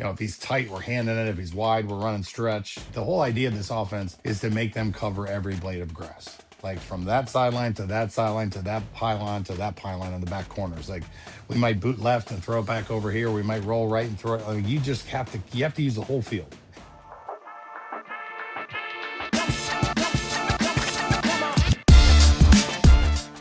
if he's tight, we're handing it. If he's wide, we're running stretch. The whole idea of this offense is to make them cover every blade of grass. Like from that sideline to that sideline to that pylon in the back corners. Like we might boot left and throw it back over here. We might roll right and throw it. Like you have to use the whole field.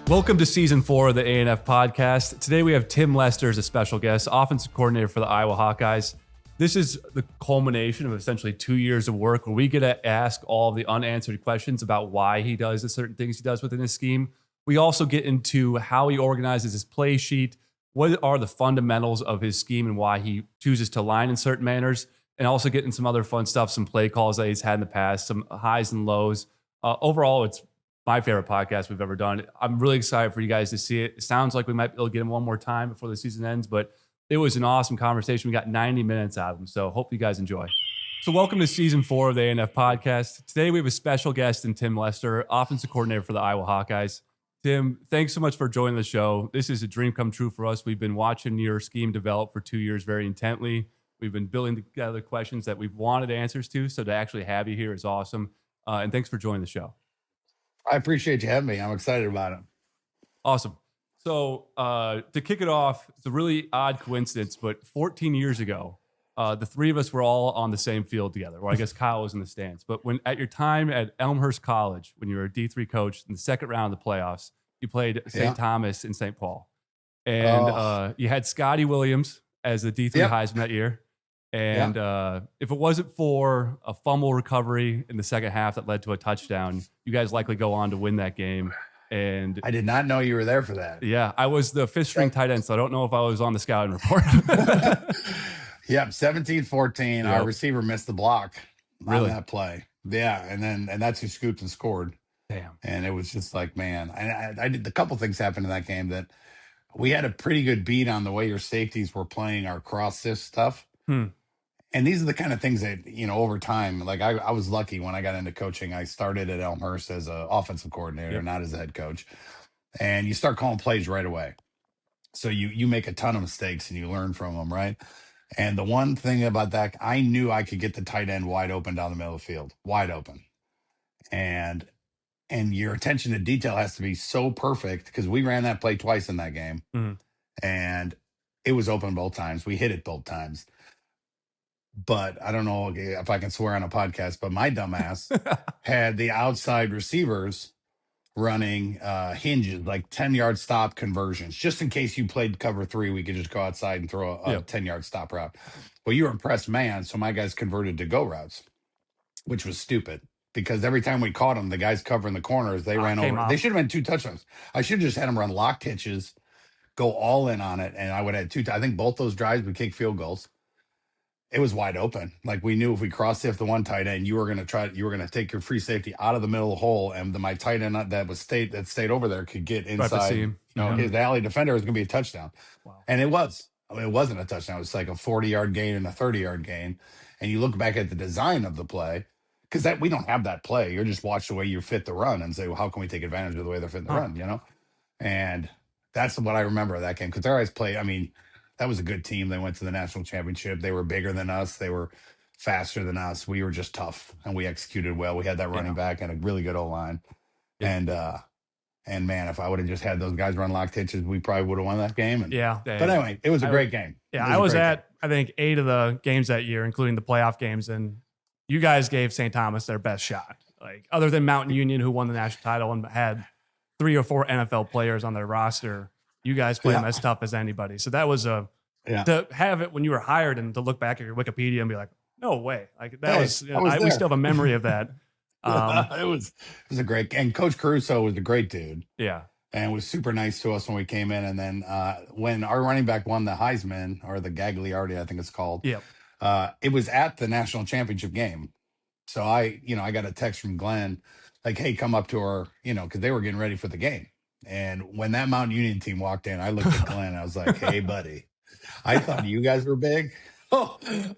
Welcome to Season 4 of the ANF Podcast. Today we have Tim Lester as a special guest, offensive coordinator for the Iowa Hawkeyes. This is the culmination of essentially 2 years of work where we get to ask all the unanswered questions about why he does the certain things he does within his scheme. We also get into how he organizes his play sheet, what are the fundamentals of his scheme and why he chooses to line in certain manners, and also get in some other fun stuff, some play calls that he's had in the past, some highs and lows. Overall, it's my favorite podcast we've ever done. I'm really excited for you guys to see it. It sounds like we might be able to get him one more time before the season ends, but it was an awesome conversation. We got 90 minutes out of him, so hope you guys enjoy. So welcome to Season 4 of the ANF Podcast. Today we have a special guest in Tim Lester, offensive coordinator for the Iowa Hawkeyes. Tim, thanks so much for joining the show. This is a dream come true for us. We've been watching your scheme develop for 2 years very intently. We've been building together questions that we've wanted answers to, so to actually have you here is awesome. And thanks for joining the show. I appreciate you having me. I'm excited about it. Awesome. So to kick it off, it's a really odd coincidence, but 14 years ago, the three of us were all on the same field together. Well, I guess Kyle was in the stands. But when at your time at Elmhurst College, when you were a D3 coach in the second round of the playoffs, you played St. Thomas and St. Paul. And you had Scotty Williams as the D3 Heisman that year. And if it wasn't for a fumble recovery in the second half that led to a touchdown, you guys likely go on to win that game. And I did not know you were there for that. Yeah, I was the fifth string tight end, so I don't know if I was on the scouting report. Yep, 17-14. Yep. Our receiver missed the block on that play. Yeah, and that's who scooped and scored. Damn. And it was just like, man. And I did a couple things happened in that game that we had a pretty good beat on the way your safeties were playing our cross sift stuff. And these are the kind of things that, over time, like I was lucky when I got into coaching. I started at Elmhurst as an offensive coordinator, not as a head coach. And you start calling plays right away. So you make a ton of mistakes and you learn from them, right? And the one thing about that, I knew I could get the tight end wide open down the middle of the field, wide open. And your attention to detail has to be so perfect because we ran that play twice in that game. And it was open both times. We hit it both times. But I don't know if I can swear on a podcast, but my dumbass had the outside receivers running hinges, like 10-yard stop conversions. Just in case you played cover 3, we could just go outside and throw a 10-yard stop route. Well, you were impressed man, so my guys converted to go routes, which was stupid because every time we caught them, the guys covering the corners, they ran over. They should have been 2 touchdowns. I should have just had them run locked hitches, go all in on it, and I would have had 2. I think both those drives would kick field goals. It was wide open. Like we knew if we cross-sift the one tight end, you were going to take your free safety out of the middle of the hole, and my tight end that stayed over there could get inside. His alley defender was going to be a touchdown. Wow. And it was. I mean, it wasn't a touchdown. It was like a 40-yard gain and a 30-yard gain. And you look back at the design of the play, because we don't have that play. You're just watch the way you fit the run and say, well, how can we take advantage of the way they're fitting the run, And that's what I remember of that game. Because their guys play, that was a good team. They went to the national championship. They were bigger than us. They were faster than us. We were just tough, and we excecuted well. We had that running back and a really good O-line. Yeah. And man, if I would have just had those guys run locked hitches, we probably would have won that game. But anyway, it was a great game. Yeah, I was at, I think, 8 of the games that year, including the playoff games, and you guys gave St. Thomas their best shot. Like, other than Mountain Union, who won the national title and had 3 or 4 NFL players on their roster, you guys played them as tough as anybody. So that was to have it when you were hired and to look back at your Wikipedia and be like, no way. Like that was we still have a memory of that. It was a great, and Coach Caruso was a great dude. Yeah. And was super nice to us when we came in. And then when our running back won the Heisman, or the Gagliardi, I think it's called. It was at the national championship game. So I got a text from Glenn, like, hey, come up to our, because they were getting ready for the game. And when that Mount Union team walked in, I looked at Glenn. I was like, hey, buddy, I thought you guys were big. I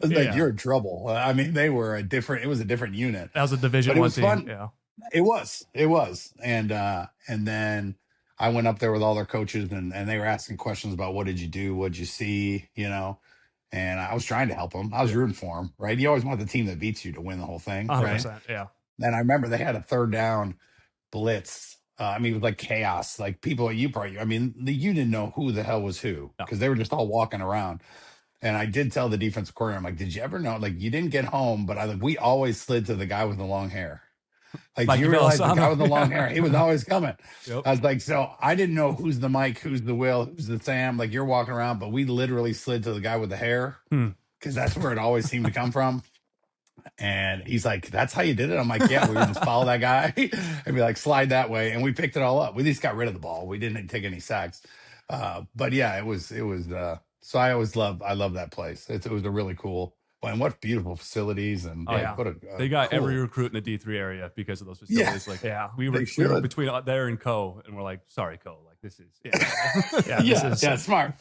was like, you're in trouble. They were it was a different unit. That was a Division I team. Fun. Yeah, it was. And then I went up there with all their coaches and they were asking questions about what did you do? What'd you see? And I was trying to help him. I was rooting for him, right? You always want the team that beats you to win the whole thing, right? 100%. Yeah. And I remember they had a third down blitz. I mean, it was like chaos. Like people, you didn't know who the hell was who because they were just all walking around. And I did tell the defensive coordinator, I'm like, did you ever know? Like, you didn't get home, but we always slid to the guy with the long hair. Like, do you realize the guy with the long hair? He was always coming. Yep. I was like, so I didn't know who's the Mike, who's the Will, who's the Sam. Like, you're walking around, but we literally slid to the guy with the hair because that's where it always seemed to come from. And he's like, that's how you did it? I'm like, yeah, we would just follow that guy and be like, slide that way. And we picked it all up. We just got rid of the ball. We didn't take any sacks. But yeah, it was, so I love that place. It was a really cool, and what beautiful facilities. And what they got cool. every recruit in the D3 area because of those facilities. We were between there and Co. And we're like, sorry, Co. Like this is smart.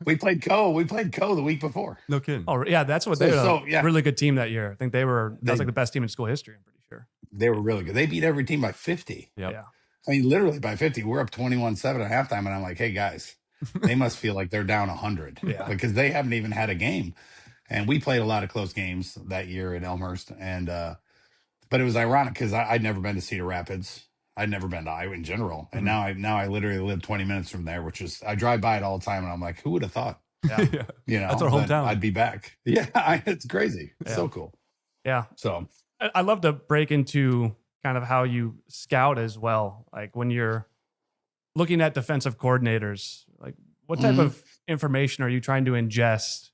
We played Co. The week before. No kidding. Oh yeah, that's what they were. Really good team that year. I think that was like the best team in school history. I'm pretty sure they were really good. They beat every team by 50. Yeah. I mean, literally by 50. We're up 21-7 at halftime, and I'm like, hey guys, they must feel like they're down 100 because they haven't even had a game. And we played a lot of close games that year at Elmhurst. And, but it was ironic because I'd never been to Cedar Rapids. I'd never been to Iowa in general. And now I literally live 20 minutes from there, which is, I drive by it all the time. And I'm like, who would have thought? Yeah. You know, that's our hometown. I'd be back. Yeah. It's crazy. It's so cool. Yeah. So I'd love to break into kind of how you scout as well. Like when you're looking at defensive coordinators, like what type of information are you trying to ingest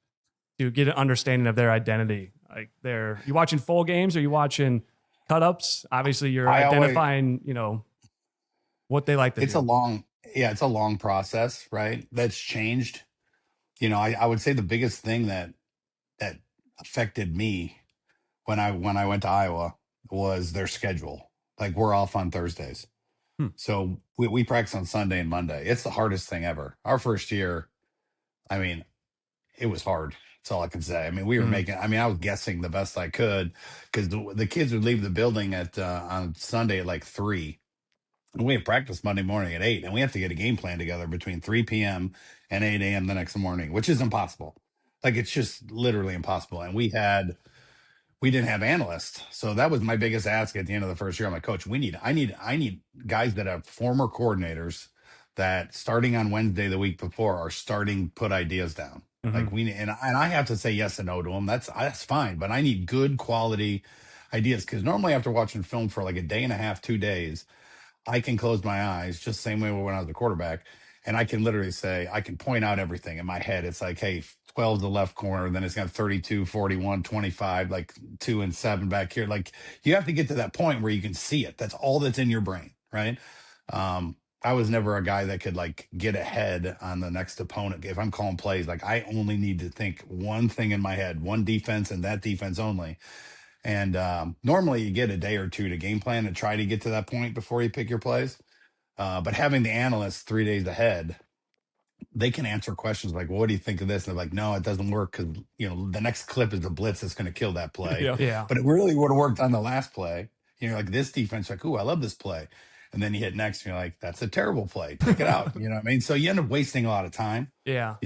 to get an understanding of their identity? Like you watching full games? Or you watching cut ups? Obviously you're identifying, what they like to do. It's a long process, right? That's changed. I would say the biggest thing that affected me when I went to Iowa was their schedule. Like we're off on Thursdays. So we practice on Sunday and Monday. It's the hardest thing ever. Our first year, I mean, it was hard. That's all I can say. I mean, we were I was guessing the best I could because the kids would leave the building on Sunday at like 3. And we have practice Monday morning at 8. And we have to get a game plan together between 3 p.m. and 8 a.m. the next morning, which is impossible. Like it's just literally impossible. And we didn't have analysts. So that was my biggest ask at the end of the first year. I'm like, Coach, I need guys that have former coordinators that starting on Wednesday the week before are starting put ideas down. Like and I have to say yes and no to them. That's fine. But I need good quality ideas because normally after watching film for like a day and a half, 2 days, I can close my eyes just the same way when I was a quarterback. And I can literally say, I can point out everything in my head. It's like, hey, 12 the left corner, then it's got 32, 41, 25, like 2 and 7 back here. Like you have to get to that point where you can see it. That's all that's in your brain, right? I was never a guy that could like get ahead on the next opponent. If I'm calling plays, like I only need to think one thing in my head, one defense and that defense only. And normally you get a day or two to game plan and try to get to that point before you pick your plays. But having the analysts 3 days ahead, they can answer questions like, well, what do you think of this? And they're like, no, it doesn't work because, the next clip is a blitz that's going to kill that play. Yeah. But it really would have worked on the last play. Like this defense, like, ooh, I love this play. And then you hit next, and you're like, that's a terrible play. Take it out. You know what I mean? So you end up wasting a lot of time. Yeah.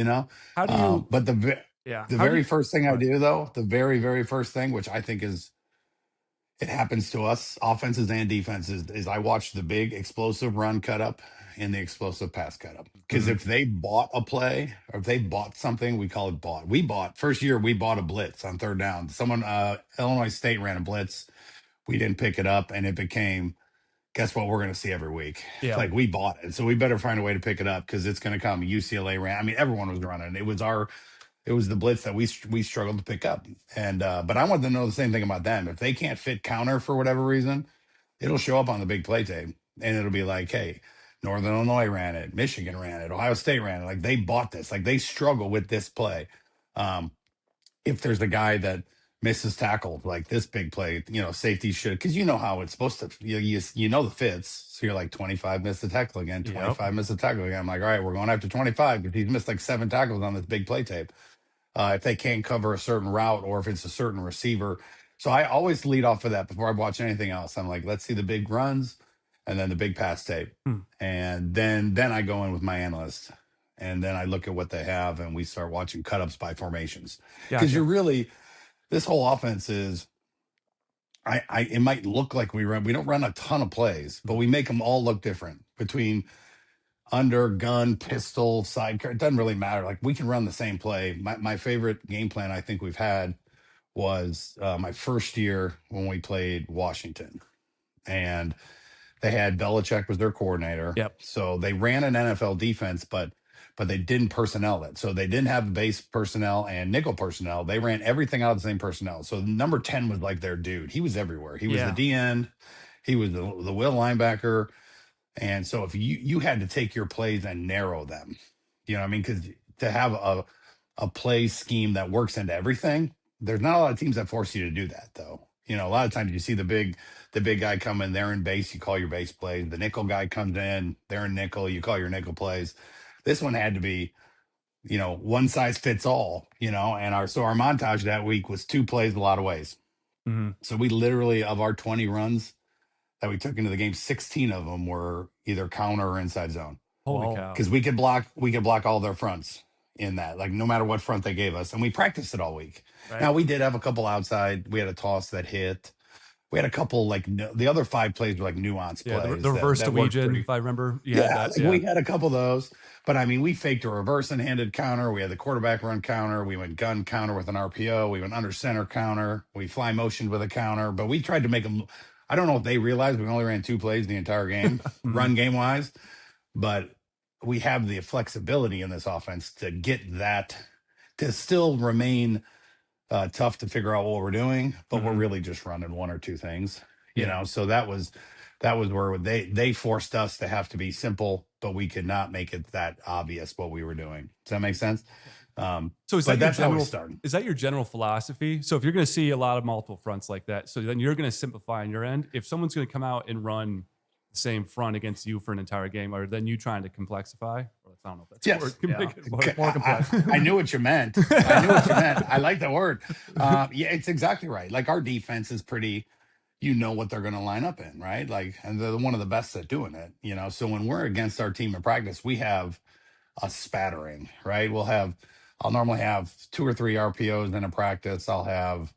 How do you? But the very first thing I do, though, the very, very first thing, which I think it happens to us, offenses and defenses, is I watch the big explosive run cut up and the explosive pass cut up. Because if they bought a play or if they bought something, we call it bought. First year, we bought a blitz on third down. Illinois State ran a blitz. We didn't pick it up, and it became, guess what we're going to see every week? Yeah. Like we bought it. So we better find a way to pick it up because it's going to come. UCLA ran. I mean, everyone was running. It was the blitz that we struggled to pick up. And, but I want to know the same thing about them. If they can't fit counter for whatever reason, it'll show up on the big play tape and it'll be like, hey, Northern Illinois ran it. Michigan ran it. Ohio State ran it. Like they bought this, like they struggle with this play. If there's a guy that misses tackle, like this big play, safety should, because how it's supposed to, the fits. So you're like 25 missed the tackle again, 25 missed the tackle again. I'm like, all right, we're going after 25 because he's missed like 7 tackles on this big play tape. If they can't cover a certain route or if it's a certain receiver. So I always lead off of that before I watch anything else. I'm like, let's see the big runs and then the big pass tape. And then I go in with my analyst And then I look at what they have, and we start watching cut-ups by formations. Because Gotcha. you're really, this whole offense is, it might look like we don't run a ton of plays, but we make them all look different between under, gun, pistol, sidecar. It doesn't really matter. Like, we can run the same play. My favorite game plan I think we've had was my first year when we played Washington. And they had Belichick was their coordinator. Yep. So they ran an NFL defense, but they didn't personnel it. So they didn't have base personnel and nickel personnel. They ran everything out of the same personnel. So number 10 was like their dude. He was everywhere. He was the D end. He was the will linebacker. And so if you had to take your plays and narrow them, you know what I mean? Because to have a play scheme that works into everything, there's not a lot of teams that force you to do that, though. You know, a lot of times you see the big guy come in, they're in base, you call your base plays. The nickel guy comes in, they're in nickel, you call your nickel plays. This one had to be, you know, one size fits all, you know, and our montage that week was 2 plays a lot of ways. Mm-hmm. So we literally, of our 20 runs that we took into the game, 16 of them were either counter or inside zone. Holy cow. Because we could block all their fronts in that, like no matter what front they gave us. And we practiced it all week. Right. Now we did have a couple outside. We had a toss that hit. We had a couple, like the other 5 plays were like nuanced plays. The reverse that worked Norwegian, pretty- if I remember. we had a couple of those. But I mean, we faked a reverse and handed counter. We had the quarterback run counter. We went gun counter with an RPO. We went under center counter. We fly motioned with a counter. But we tried to make them. I don't know if they realized we only ran 2 plays the entire game, run game wise. But we have the flexibility in this offense to get that, to still remain tough to figure out what we're doing, but we're really just running 1 or 2 things, you know? So that was where they forced us to have to be simple, but we could not make it that obvious what we were doing. Does that make sense? So that's how we started. Is that your general philosophy? So if you're going to see a lot of multiple fronts like that, so then you're going to simplify on your end. If someone's going to come out and run the same front against you for an entire game, or then you trying to complexify? Or I don't know if that's a word. Make it more complex. I knew what you meant. I like that word. Yeah, it's exactly right. Like, our defense is pretty, you know what they're going to line up in, right? Like, and they're one of the best at doing it, you know? So when we're against our team in practice, we have a spattering, right? I'll normally have 2 or 3 RPOs in a practice. I'll have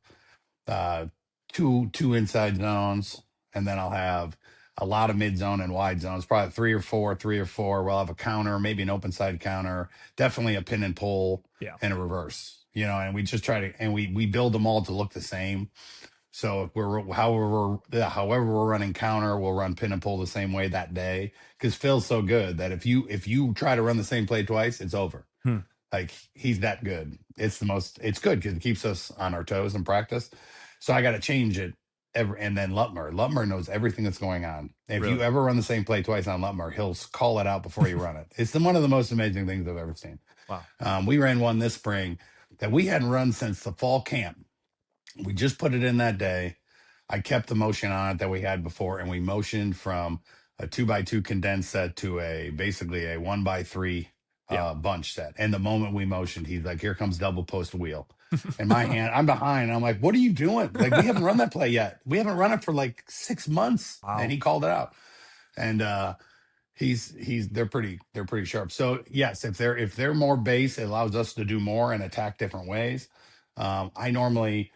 two inside zones, and then I'll have a lot of mid zone and wide zones, probably 3 or 4. We'll have a counter, maybe an open side counter, definitely a pin and pull, and a reverse, you know, and we just try to, and we build them all to look the same. So if however we're running counter, we'll run pin and pull the same way that day. Cause Phil's so good that if you try to run the same play twice, it's over. Like, he's that good. It's good because it keeps us on our toes in practice. So I got to change it. And then Lutmer knows everything that's going on. If you ever run the same play twice on Lutmer, he'll call it out before you run it. It's one of the most amazing things I've ever seen. Wow. We ran one this spring that we hadn't run since the fall camp. We just put it in that day. I kept the motion on it that we had before, and we motioned from a 2x2 condensed set to basically a 1x3 bunch set. And the moment we motioned, he's like, "Here comes double post wheel." In my hand, I'm behind. I'm like, "What are you doing? Like, we haven't run that play yet. We haven't run it for like 6 months." Wow. And he called it out. And they're pretty sharp. So yes, if they're more base, it allows us to do more and attack different ways. I normally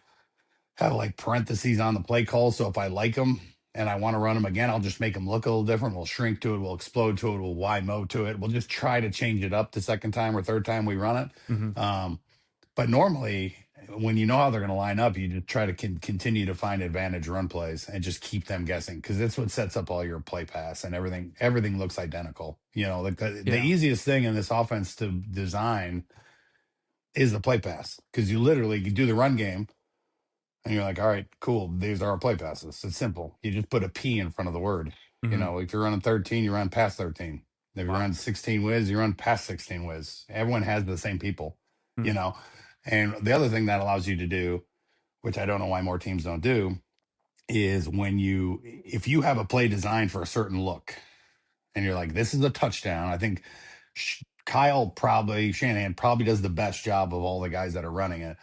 have like parentheses on the play call. So if I like them and I want to run them again, I'll just make them look a little different. We'll shrink to it. We'll explode to it. We'll Y-mo to it. We'll just try to change it up the second time or third time we run it. But normally, when you know how they're going to line up, you just try to continue to find advantage run plays and just keep them guessing, because that's what sets up all your play pass, and everything looks identical. You know, the easiest thing in this offense to design is the play pass, because you do the run game and you're like, all right, cool, these are our play passes. It's simple. You just put a P in front of the word. You know, if you're running 13, you run past 13. If you run 16 whiz, you run past 16 whiz. Everyone has the same people, you know. And the other thing that allows you to do, which I don't know why more teams don't do, is if you have a play designed for a certain look and you're like, this is a touchdown. I think Shanahan probably does the best job of all the guys that are running it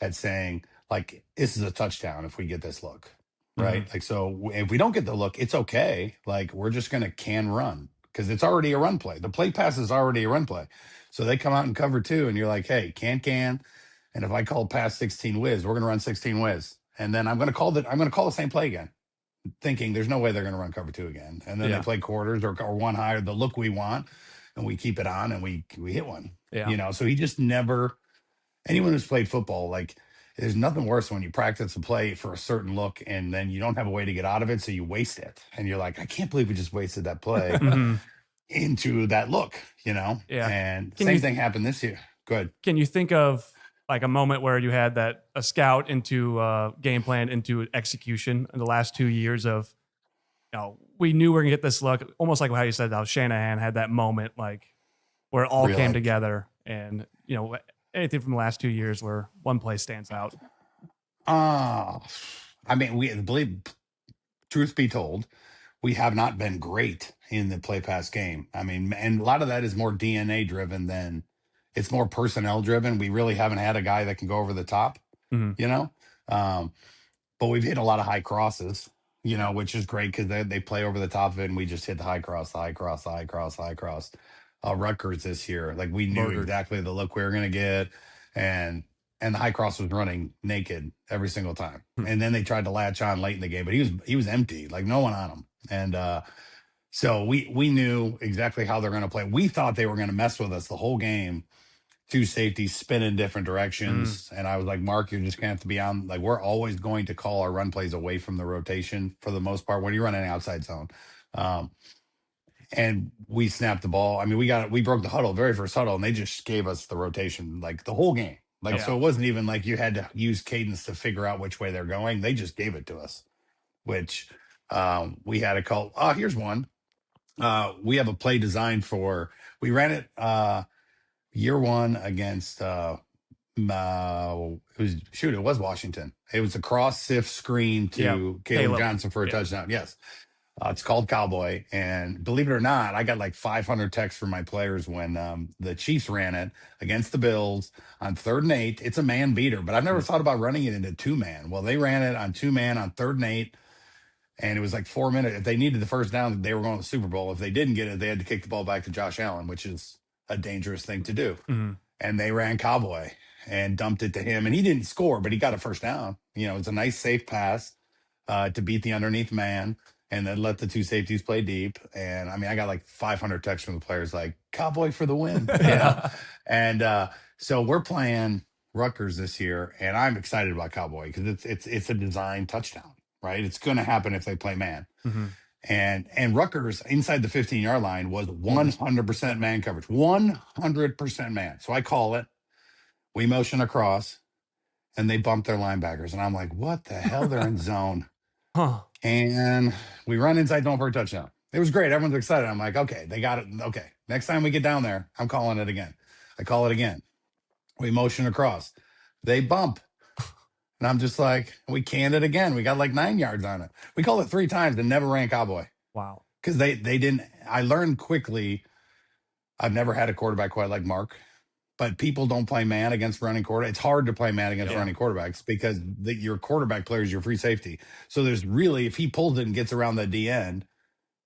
at saying, like, this is a touchdown if we get this look, right? Like, so if we don't get the look, it's okay. Like, we're just going to can run. because it's already a run play. The play pass is already a run play. So they come out in cover 2 and you're like, hey, can. And if I call pass 16 whiz, we're going to run 16 whiz. And then I'm going to call the same play again, thinking there's no way they're going to run cover 2 again. And then they play quarters or one higher, the look we want, and we keep it on and we hit one. Yeah. So he just never, anyone who's played football, like, there's nothing worse when you practice a play for a certain look and then you don't have a way to get out of it, so you waste it. And you're like, I can't believe we just wasted that play into that look, Yeah. And same thing happened this year. Good. Can you think of like a moment where you had that a scout into game plan into execution in the last 2 years of, we knew we were gonna get this look, almost like how you said how Shanahan had that moment, like where it all came together, and anything from the last 2 years where one play stands out? I mean, we believe, truth be told, we have not been great in the play pass game. I mean, and a lot of that is more DNA driven than it's more personnel driven. We really haven't had a guy that can go over the top, but we've hit a lot of high crosses, which is great because they play over the top of it, and we just hit the high cross. Rutgers this year, like we knew exactly the look we were going to get, and the high cross was running naked every single time. And then they tried to latch on late in the game, but he was empty, like no one on him. And so we knew exactly how they're going to play. We thought they were going to mess with us the whole game. 2 safeties spin in different directions. And I was like, Mark, you're just going to have to be on. Like, we're always going to call our run plays away from the rotation for the most part when you're running outside zone. And we snapped the ball. I mean, we broke the huddle, very first huddle, and they just gave us the rotation like the whole game. So it wasn't even like you had to use cadence to figure out which way they're going. They just gave it to us, which we had to call. Oh, here's one. We have a play designed we ran it year 1 against it was Washington. It was a cross sift screen to Caleb Johnson for a touchdown. Yes. It's called Cowboy. And believe it or not, I got like 500 texts from my players when the Chiefs ran it against the Bills on 3rd and 8. It's a man beater, but I've never thought about running it into 2-man. Well, they ran it on 2-man on 3rd and 8. And it was like 4 minutes. If they needed the first down, they were going to the Super Bowl. If they didn't get it, they had to kick the ball back to Josh Allen, which is a dangerous thing to do. And they ran Cowboy and dumped it to him. And he didn't score, but he got a first down. It's a nice, safe pass to beat the underneath man and then let the 2 safeties play deep. And, I mean, I got like 500 texts from the players like, Cowboy for the win. And so we're playing Rutgers this year, and I'm excited about Cowboy because it's a design touchdown. Right, it's going to happen if they play man, and Rutgers inside the 15-yard line was 100% man coverage, 100% man. So I call it, we motion across, and they bump their linebackers, and I'm like, what the hell? They're in zone, and we run inside zone for a touchdown. It was great. Everyone's excited. I'm like, okay, they got it. Okay, next time we get down there, I'm calling it again. I call it again. We motion across, they bump. And I'm just like, we canned it again. We got like 9 yards on it. We called it 3 times and never ran Cowboy. Wow. Because they didn't. I learned quickly. I've never had a quarterback quite like Mark, but people don't play man against running quarterback. It's hard to play man against running quarterbacks because your quarterback player is your free safety. So there's really, if he pulls it and gets around the D end,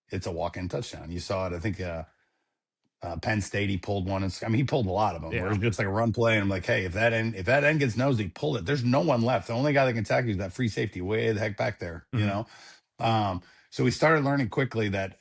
it's a walk-in touchdown. You saw it. I think Penn State, he pulled one. He pulled a lot of them. Where it's just like a run play, and I'm like, hey, if that end gets nosy, pull it. There's no one left. The only guy that can tackle you is that free safety way the heck back there, So we started learning quickly that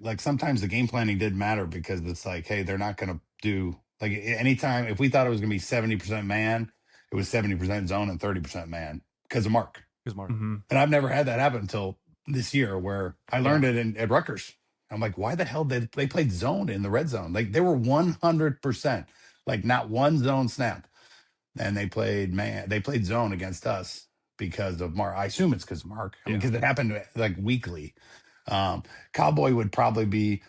like sometimes the game planning did matter because it's like, hey, they're not going to do like anytime. If we thought it was going to be 70% man, it was 70% zone and 30% man because of Mark. And I've never had that happen until this year where I learned it at Rutgers. I'm like, why the hell did they played zone in the red zone? Like they were 100%, like not one zone snap. And they played man, they played zone against us because of Mark. I assume it's because of Mark. I mean, because it happened like weekly. Cowboy would probably be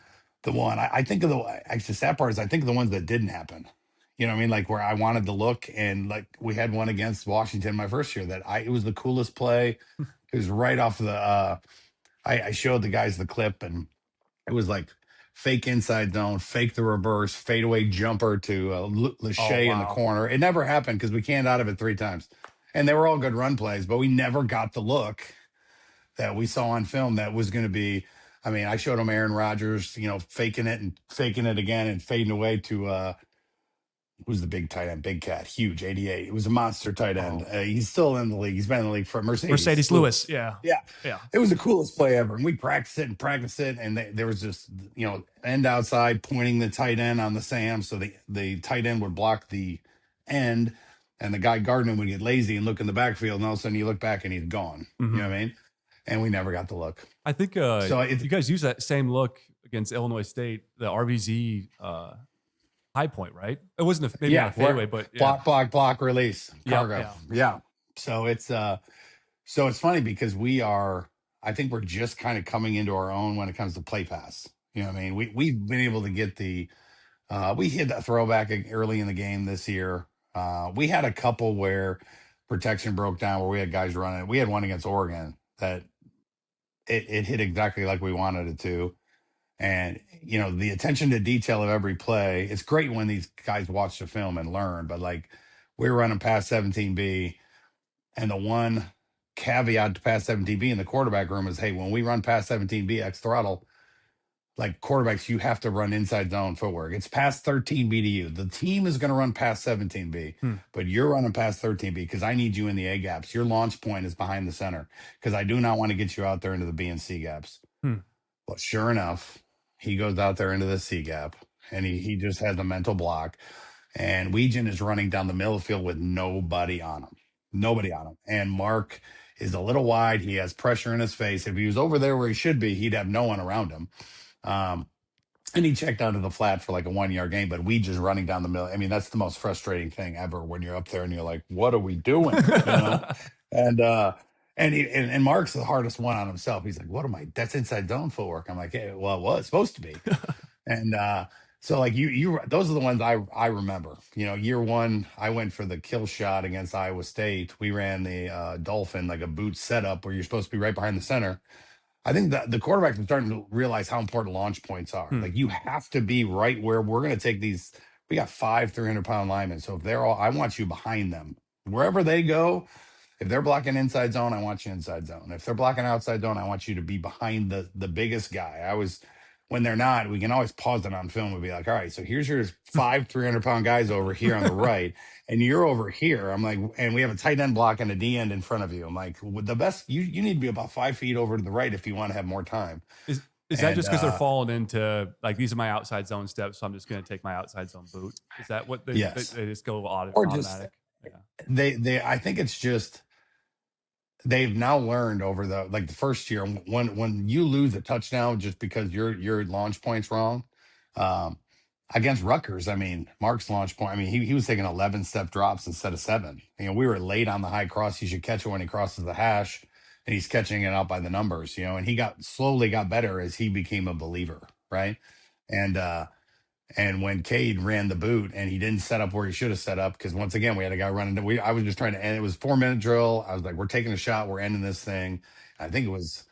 the one. I think of the sad part is I think of the ones that didn't happen. You know what I mean? Like where I wanted to look, and like we had one against Washington my first year that it was the coolest play. It was right off the I showed the guys the clip, and it was like fake inside zone, fake the reverse, fadeaway jumper to Lachey in the corner. It never happened because we canned out of it 3 times. And they were all good run plays, but we never got the look that we saw on film that was going to be I mean, I showed him Aaron Rodgers, faking it and faking it again and fading away to who's the big tight end? Big Cat, huge, 88. It was a monster tight end. He's still in the league. He's been in the league for Mercedes Lewis. Yeah. It was the coolest play ever. And we practiced it. And there was just, end outside pointing the tight end on the Sam. So the tight end would block the end and the guy guarding him would get lazy and look in the backfield. And all of a sudden you look back and he's gone. Mm-hmm. You know what I mean? And we never got the look. I think you guys use that same look against Illinois State, the RVZ high point, right? It wasn't maybe not a fadeaway, but block, release, cargo. Yeah. So it's funny because I think we're just kind of coming into our own when it comes to play pass. You know what I mean? We've been able to get we hit that throwback early in the game this year. We had a couple where protection broke down where we had guys running. We had one against Oregon that it hit exactly like we wanted it to. And, the attention to detail of every play, it's great when these guys watch the film and learn, but like we're running past 17B and the one caveat to past 17B in the quarterback room is, hey, when we run past 17B X throttle, like quarterbacks, you have to run inside zone footwork. It's past 13B to you. The team is going to run past 17B, but you're running past 13B because I need you in the A gaps. Your launch point is behind the center because I do not want to get you out there into the B and C gaps. But sure enough, he goes out there into the C gap and he just has a mental block. And Weejan is running down the middle of the field with nobody on him. And Mark is a little wide. He has pressure in his face. If he was over there where he should be, he'd have no one around him. And he checked out of the flat for like a 1 yard gain, but Weejan's running down the middle. I mean, that's the most frustrating thing ever when you're up there and you're like, what are we doing? And Mark's the hardest one on himself. He's like, that's inside zone footwork. I'm like, hey, well, it was supposed to be. And so like those are the ones I remember. Year one, I went for the kill shot against Iowa State. We ran the Dolphin, like a boot setup where you're supposed to be right behind the center. I think that the quarterbacks are starting to realize how important launch points are. Like you have to be right where we're going to take these. We got 5 300-pound linemen. So if I want you behind them. Wherever they go, if they're blocking inside zone, I want you inside zone. If they're blocking outside zone, I want you to be behind the biggest guy. When they're not, we can always pause it on film and be like, all right, so here's your 5 300-pound guys over here on the right, and you're over here. I'm like, and we have a tight end block and a D end in front of you. I'm like, the best, you need to be about 5 feet over to the right if you want to have more time. Is that just because they're falling into, like, these are my outside zone steps, so I'm just going to take my outside zone boot? Is that what they just go automatic? I think it's just, they've now learned over the first year when you lose a touchdown just because your launch point's wrong. Against Rutgers, I mean, Mark's launch point, I mean, he was taking 11-step drops instead of 7. We were late on the high cross. He should catch it when he crosses the hash, and he's catching it out by the numbers, and he slowly got better as he became a believer, right? And when Cade ran the boot and he didn't set up where he should have set up, because once again, we had a guy running. I was just trying to end. It was a 4-minute drill. I was like, we're taking a shot. We're ending this thing. I think it was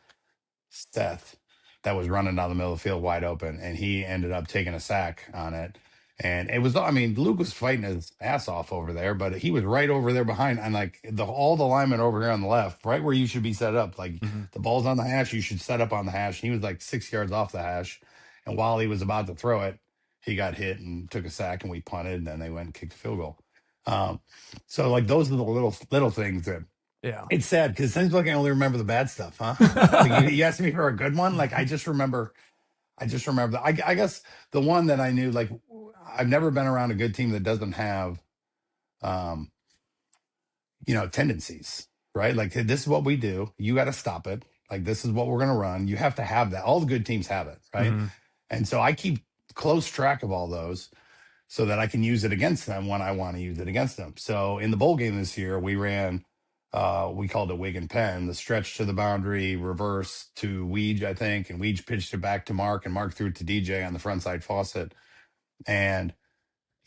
Seth that was running down the middle of the field wide open, and he ended up taking a sack on it. And it was, Luke was fighting his ass off over there, but he was right over there behind. And like all the linemen over here on the left, right where you should be set up. Like the ball's on the hash, you should set up on the hash. And he was like 6 yards off the hash. And while he was about to throw it, he got hit and took a sack, and we punted, and then they went and kicked a field goal. So like those are the little things that, it's sad because it seems like I only remember the bad stuff, huh? Like you asked me for a good one. Like I just remember that. I guess the one that I knew, like I've never been around a good team that doesn't have, tendencies, right? Like this is what we do. You got to stop it. Like this is what we're going to run. You have to have that. All the good teams have it, right? And so I keep close track of all those so that I can use it against them when I want to use it against them. So in the bowl game this year, we ran, we called it Wig and Penn, the stretch to the boundary, reverse to Weege, I think, and Weege pitched it back to Mark, and Mark threw it to DJ on the front side faucet. And,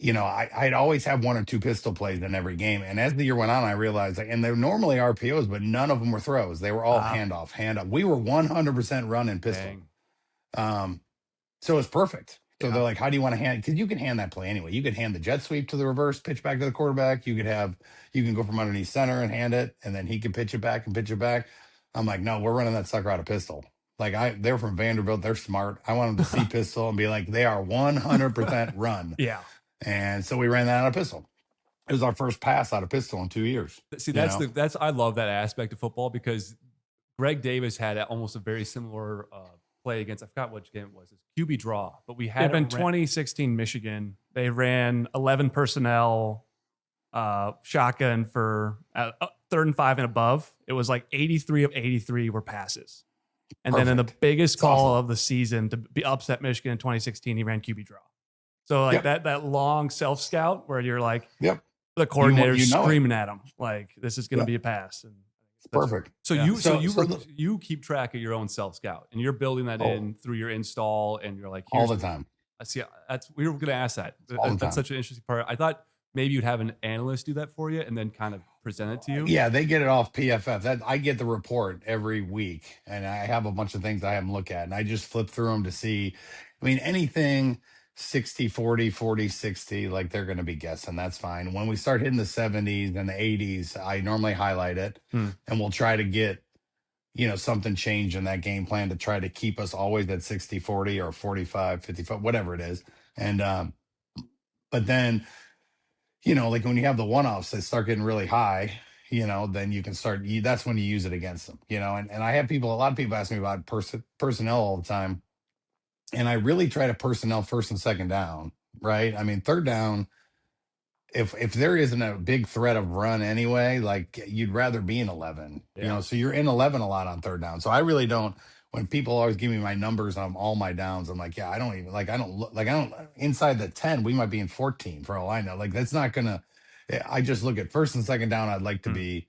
I'd always have 1 or 2 pistol plays in every game. And as the year went on, I realized, and they're normally RPOs, but none of them were throws. They were all handoff. We were 100% run and pistol. So it's perfect. So they're like, how do you want to hand? Because you can hand that play anyway. You could hand the jet sweep to the reverse, pitch back to the quarterback. You can go from underneath center and hand it, and then he can pitch it back and pitch it back. I'm like, no, we're running that sucker out of pistol. Like they're from Vanderbilt. They're smart. I want them to see pistol and be like, they are 100% run. Yeah. And so we ran that out of pistol. It was our first pass out of pistol in 2 years. See, that's I love that aspect of football because Greg Davis had almost a very similar play against, I forgot which game it was. It's QB draw, but we had in 2016 Michigan. They ran 11 personnel shotgun for 3rd and 5 and above. It was like 83 of 83 were passes. And then in the biggest call of the season to be upset Michigan in 2016, he ran QB draw. So like that long self scout where you're like, the coordinator's screaming at him like this is going to be a pass. And perfect. So you keep track of your own self scout and you're building that in through your install and you're like all the time. I see. We were going to ask that. That's such an interesting part. I thought maybe you'd have an analyst do that for you and then kind of present it to you. Yeah, they get it off PFF. I get the report every week, and I have a bunch of things I have them look at, and I just flip through them to see. I mean, anything 60-40, 40-60, like they're going to be guessing. That's fine. When we start hitting the 70s and the 80s, I normally highlight it, and we'll try to get something changed in that game plan to try to keep us always at 60-40 or 45-55, whatever it is. And but then like when you have the one-offs that start getting really high, then you can start, that's when you use it against them, and I have a lot of people ask me about personnel all the time. And I really try to personnel first and second down, right? I mean, third down, if there isn't a big threat of run anyway, like you'd rather be in 11, so you're in 11 a lot on third down. So I really don't, when people always give me my numbers on all my downs, I'm like, I don't inside the 10, we might be in 14 for all I know. Like that's not gonna, I just look at first and second down. I'd like to be,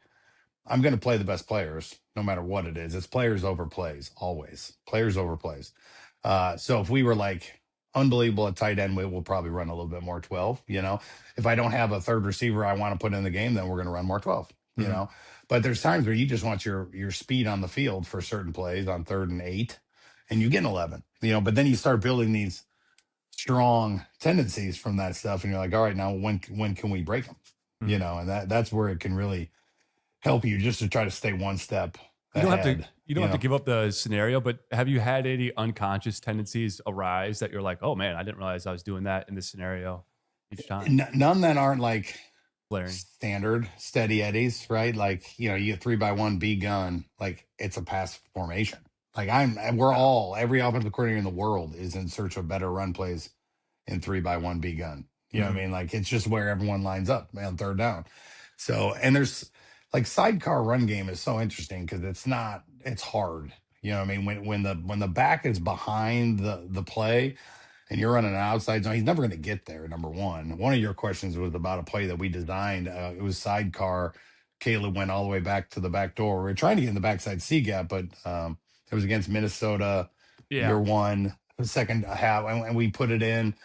I'm going to play the best players no matter what it is. It's players over plays, always players over plays. So if we were like unbelievable at tight end, we'll probably run a little bit more 12, if I don't have a third receiver I want to put in the game, then we're going to run more 12, but there's times where you just want your speed on the field for certain plays on 3rd and 8 and you get an 11, but then you start building these strong tendencies from that stuff. And you're like, all right, now when can we break them? And that's where it can really help you just to try to stay one step ahead. You don't have to give up the scenario, but have you had any unconscious tendencies arise that you're like, oh man, I didn't realize I was doing that in this scenario each time? None that aren't like blaring standard steady eddies, right? Like, you get 3x1 B gun, like it's a pass formation. Like every offensive coordinator in the world is in search of better run plays in 3x1 B gun. You know what I mean? Like it's just where everyone lines up on third down. So, and there's like sidecar run game is so interesting because it's hard. You know what I mean? When the back is behind the play and you're running an outside zone, he's never going to get there. Number one. One of your questions was about a play that we designed. It was sidecar. Caleb went all the way back to the back door. We were trying to get in the backside C gap, but it was against Minnesota. Year one, the second half, and we put it in,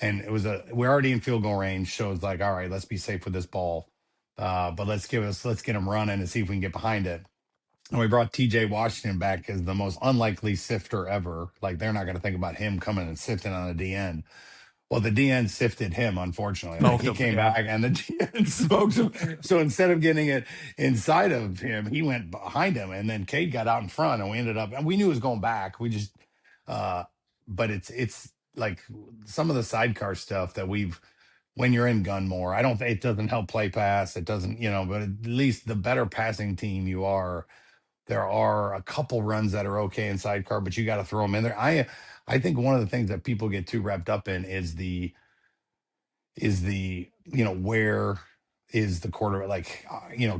and we're already in field goal range. So it's like, all right, let's be safe with this ball. But let's get him running and see if we can get behind it. And we brought TJ Washington back as the most unlikely sifter ever. Like they're not going to think about him coming and sifting on a DN. Well, the DN sifted him, unfortunately. Like he came back and the DN smoked him. So instead of getting it inside of him, he went behind him. And then Cade got out in front and we ended up, and we knew it was going back. We just, but it's like some of the sidecar stuff that when you're in gun more, it doesn't help play pass. It doesn't, but at least the better passing team you are, there are a couple runs that are okay in sidecar, but you got to throw them in there. I think one of the things that people get too wrapped up in is the where is the quarterback, like,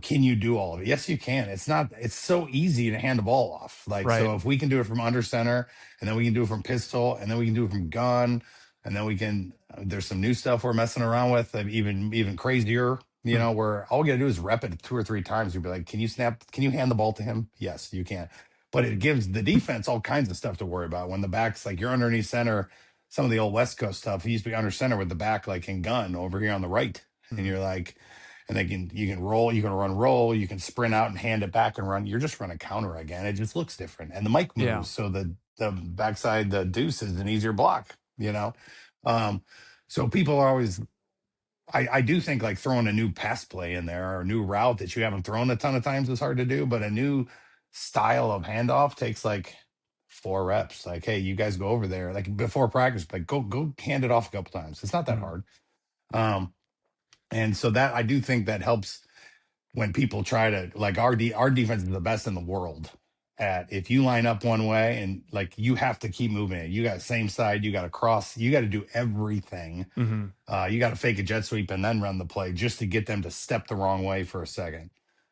can you do all of it? Yes, you can. It's so easy to hand the ball off. Like, so if we can do it from under center and then we can do it from pistol and then we can do it from gun and then there's some new stuff we're messing around with, even crazier, where all we got to do is rep it 2 or 3 times. You'll be like, can you hand the ball to him? Yes, you can. But it gives the defense all kinds of stuff to worry about. When the back's like you're underneath center, some of the old West Coast stuff, he used to be under center with the back like in gun over here on the right. And you're like, and you can roll, you can roll, you can sprint out and hand it back and run. You're just running counter again. It just looks different. And the mic moves. So the backside, the deuce is an easier block, so people are always, I do think like throwing a new pass play in there or a new route that you haven't thrown a ton of times is hard to do, but a new style of handoff takes like 4 reps. Like, hey, you guys go over there. Like before practice, like go hand it off a couple times. It's not that hard. And so that I do think that helps when people try to like our defense is the best in the world at if you line up one way and like you have to keep moving it. You got same side, you got to cross, you got to do everything. You got to fake a jet sweep and then run the play just to get them to step the wrong way for a second.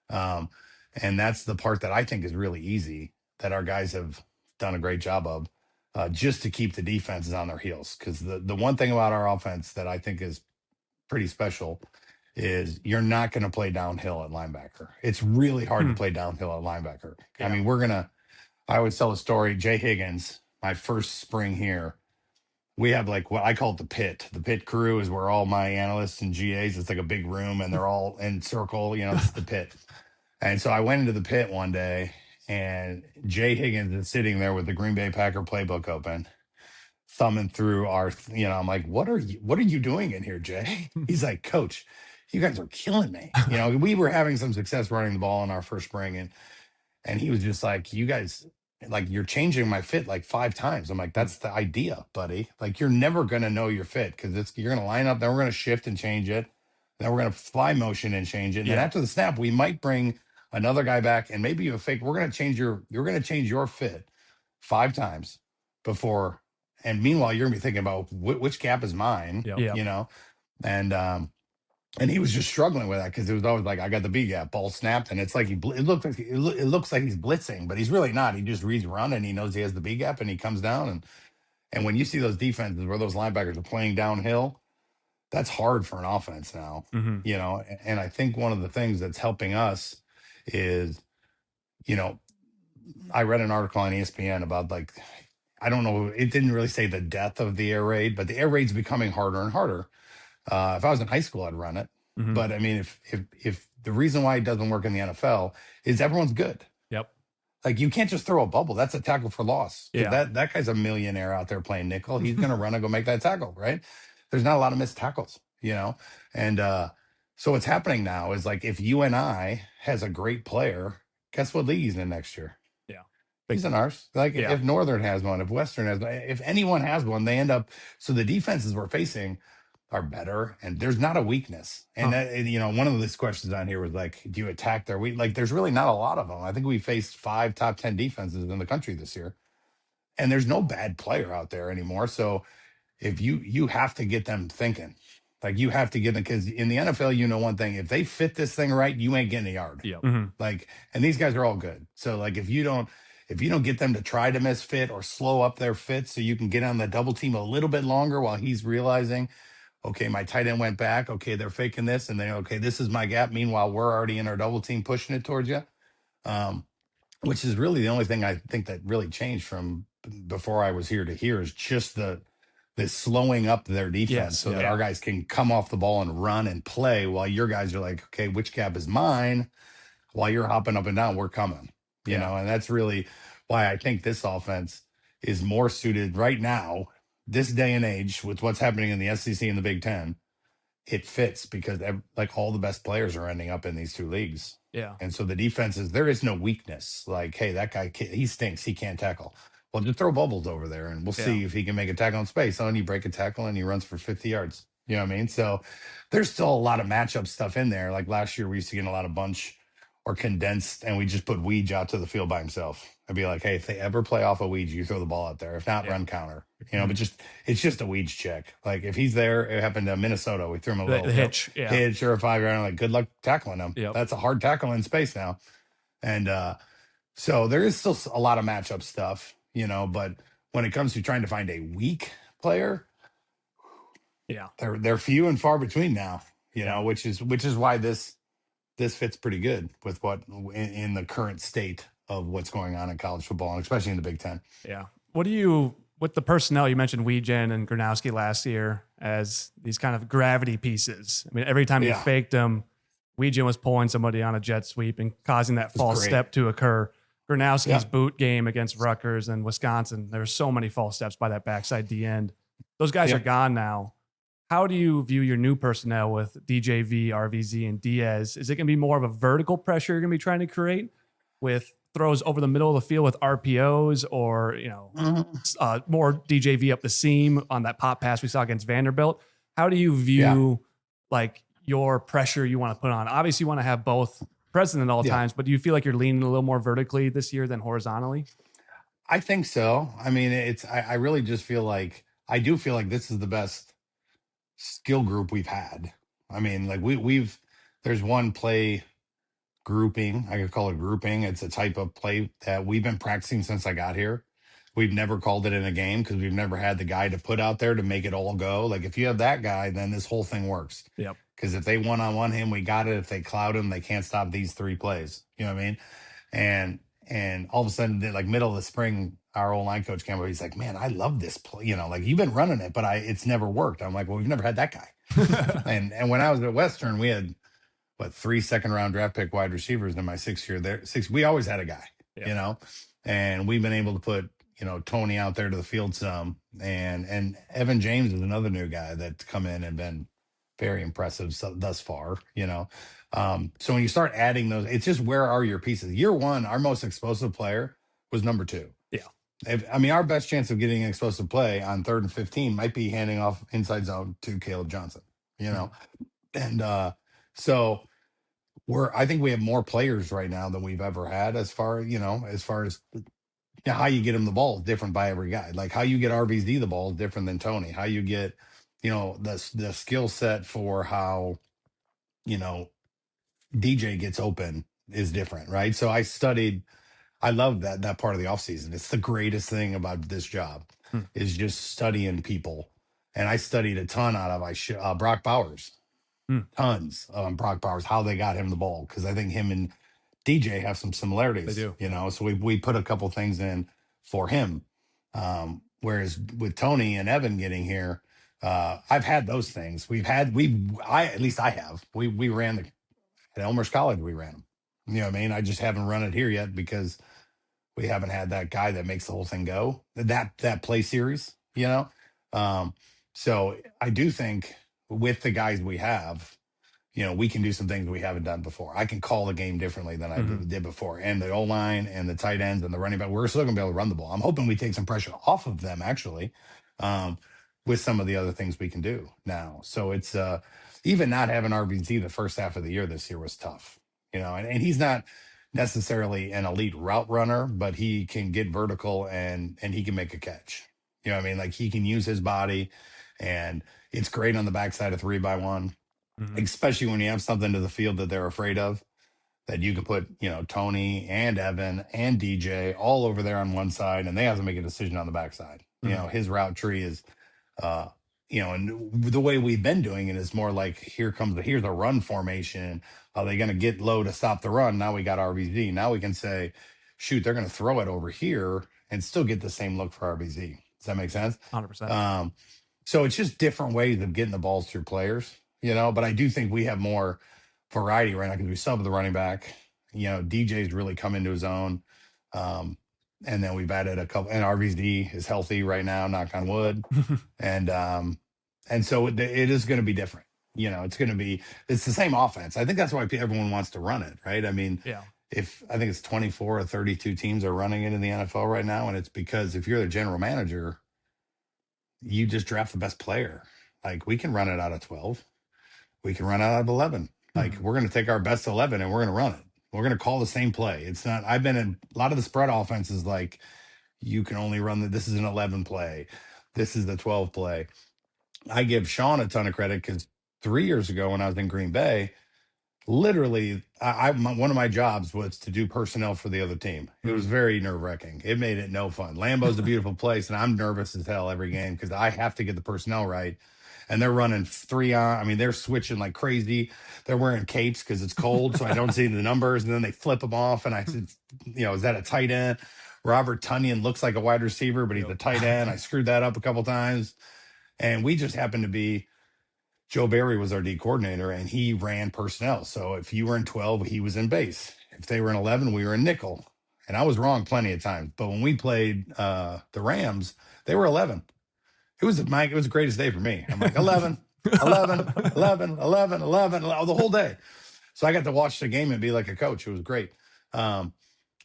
And that's the part that I think is really easy that our guys have done a great job of, just to keep the defenses on their heels. Because the one thing about our offense that I think is pretty special is you're not going to play downhill at linebacker. It's really hard to play downhill at linebacker. Yeah. I mean, I always tell a story. Jay Higgins, my first spring here, we have like what I call it the pit. The pit crew is where all my analysts and GAs, it's like a big room and they're all in circle, it's the pit. And so I went into the pit one day and Jay Higgins is sitting there with the Green Bay Packer playbook open, thumbing through our, I'm like, what are you doing in here, Jay? He's like, Coach, you guys are killing me. We were having some success running the ball in our first spring. And he was just like, you guys, like, you're changing my fit like 5 times. I'm like, that's the idea, buddy. Like, you're never going to know your fit because you're going to line up, then we're going to shift and change it. Then we're going to fly motion and change it. And then after the snap, we might bring another guy back and maybe a fake. You're going to change your fit 5 times before. And meanwhile, you're gonna be thinking about which gap is mine, and he was just struggling with that because it was always like, I got the B gap, ball snapped, and it's like it looks like he's blitzing, but he's really not. He just reads run and he knows he has the B gap and he comes down and when you see those defenses where those linebackers are playing downhill, that's hard for an offense now, And I think one of the things that's helping us is, I read an article on ESPN about like. I don't know. It didn't really say the death of the air raid, but the air raid's becoming harder and harder. If I was in high school, I'd run it. But I mean, if the reason why it doesn't work in the NFL is everyone's good. Yep. Like you can't just throw a bubble. That's a tackle for loss. Yeah. That guy's a millionaire out there playing nickel. He's going to run and go make that tackle, right? There's not a lot of missed tackles, And so what's happening now is like if UNI has a great player, guess what league he's in next year? He's in ours. Like if Northern has one, if Western has one, if anyone has one, they end up. So the defenses we're facing are better, and there's not a weakness. And one of the questions on here was like, do you attack their weak? Like, there's really not a lot of them. I think we faced 5 top 10 defenses in the country this year, and there's no bad player out there anymore. So if you have to get them thinking, like you have to get them because in the NFL, one thing: if they fit this thing right, you ain't getting a yard. Yeah. Like, and these guys are all good. So like if you don't get them to try to misfit or slow up their fit so you can get on the double team a little bit longer while he's realizing, okay, my tight end went back. Okay, they're faking this. And then, okay, this is my gap. Meanwhile, we're already in our double team pushing it towards you, which is really the only thing I think that really changed from before I was here to here is just the slowing up their defense that our guys can come off the ball and run and play while your guys are like, okay, which gap is mine? While you're hopping up and down, we're coming. And that's really why I think this offense is more suited right now, this day and age, with what's happening in the SEC and the Big Ten. It fits because like all the best players are ending up in these 2 leagues. Yeah. And so the defenses, there is no weakness. Like, hey, that guy, he stinks. He can't tackle. Well, just throw bubbles over there and we'll see if he can make a tackle in space. Oh, and you break a tackle and he runs for 50 yards. You know what I mean? So there's still a lot of matchup stuff in there. Like last year, we used to get a lot of bunch or condensed, and we just put Weege out to the field by himself. I'd be like, hey, if they ever play off a Weege, you throw the ball out there. If not, run counter. But it's just a Weege check. Like if he's there, it happened to Minnesota. We threw him a little hitch, hitch or a 5-yard. Like, good luck tackling him. Yep. That's a hard tackle in space now. And so there is still a lot of matchup stuff, but when it comes to trying to find a weak player, they're few and far between now, which is why this fits pretty good with what in the current state of what's going on in college football, and especially in the Big Ten. Yeah. With the personnel, you mentioned Weegen and Gronowski last year as these kind of gravity pieces. I mean, every time you faked them, Weegen was pulling somebody on a jet sweep and causing that false step to occur. Gronowski's boot game against Rutgers and Wisconsin, there were so many false steps by that backside D end. Those guys are gone now. How do you view your new personnel with DJV, RVZ, and Diaz? Is it going to be more of a vertical pressure you're going to be trying to create with throws over the middle of the field with RPOs or, more DJV up the seam on that pop pass we saw against Vanderbilt. How do you view like your pressure you want to put on? Obviously, you want to have both present at all times, but do you feel like you're leaning a little more vertically this year than horizontally? I think so. I mean, I really just feel like, I do feel like this is the best skill group we've had. I mean, like there's one play grouping. I could call it grouping. It's a type of play that we've been practicing since I got here. We've never called it in a game because we've never had the guy to put out there to make it all go. Like if you have that guy, then this whole thing works. Yep. Because if they one-on-one him, we got it. If they cloud him, they can't stop these 3 plays. You know what I mean? And all of a sudden, like middle of the spring, our old line coach came over. He's like, "Man, I love this play. You know, like you've been running it, but it's never worked." I'm like, "Well, we've never had that guy." and when I was at Western, we had 3 second-round draft pick wide receivers in my 6th year there. We always had a guy, and we've been able to put Tony out there to the field some, and Evan James is another new guy that's come in and been very impressive thus far. So when you start adding those, it's just where are your pieces? Year 1, our most explosive player was number 2. Yeah. Our best chance of getting an explosive play on 3rd and 15 might be handing off inside zone to Caleb Johnson. And so I think we have more players right now than we've ever had as far as how you get him the ball is different by every guy. Like how you get RVZ the ball is different than Tony. How you get, the skill set for how, DJ gets open is different, right? So I love that part of the offseason. It's the greatest thing about this job is just studying people. And I studied a ton out of Brock Bowers. Tons on Brock Bowers, how they got him the ball. Because I think him and DJ have some similarities. They do. So we put a couple things in for him. Whereas with Tony and Evan getting here, I've had those things. At least I have. We ran at Elmer's College, we ran them. You know what I mean? I just haven't run it here yet because we haven't had that guy that makes the whole thing go. That play series, So I do think with the guys we have, we can do some things we haven't done before. I can call the game differently than I did before. And the O-line and the tight ends and the running back, we're still going to be able to run the ball. I'm hoping we take some pressure off of them, actually, with some of the other things we can do now. So it's even not having RBZ the first half of the year this year was tough, and he's not necessarily an elite route runner, but he can get vertical and he can make a catch. You know what I mean? Like he can use his body, and it's great on the backside of 3x1. Especially when you have something to the field that they're afraid of, that you can put, Tony and Evan and DJ all over there on one side, and they have to make a decision on the backside. His route tree is, and the way we've been doing it is more like, here's a run formation. Are they going to get low to stop the run? Now we got RBZ. Now we can say, shoot, they're going to throw it over here and still get the same look for RBZ. Does that make sense? 100%. So it's just different ways of getting the balls through players. But I do think we have more variety right now because we sub the running back. DJ's really come into his own. And then we've added a couple, and RVD is healthy right now, knock on wood. And so it is going to be different. It's the same offense. I think that's why everyone wants to run it, right? I mean, if I think it's 24 or 32 teams are running it in the NFL right now. And it's because if you're the general manager, you just draft the best player. Like we can run it out of 12. We can run out of 11. Like we're going to take our best 11 and we're going to run it. We're going to call the same play. It's not, I've been in a lot of the spread offenses, like you can only run this is an 11 play. This is the 12 play. I give Sean a ton of credit because 3 years ago when I was in Green Bay, literally one of my jobs was to do personnel for the other team. It was very nerve-wracking. It made it no fun. Lambeau's a beautiful place, and I'm nervous as hell every game because I have to get the personnel right. And they're running 3 on. I mean, they're switching like crazy. They're wearing capes because it's cold, so I don't see the numbers. And then they flip them off. And I said, is that a tight end? Robert Tunyon looks like a wide receiver, but he's a tight end. I screwed that up a couple times. And we just happened to be, Joe Barry was our D coordinator, and he ran personnel. So if you were in 12, he was in base. If they were in 11, we were in nickel. And I was wrong plenty of times. But when we played the Rams, they were 11. It was the greatest day for me. I'm like 11, 11, 11, 11, 11, the whole day. So I got to watch the game and be like a coach. It was great.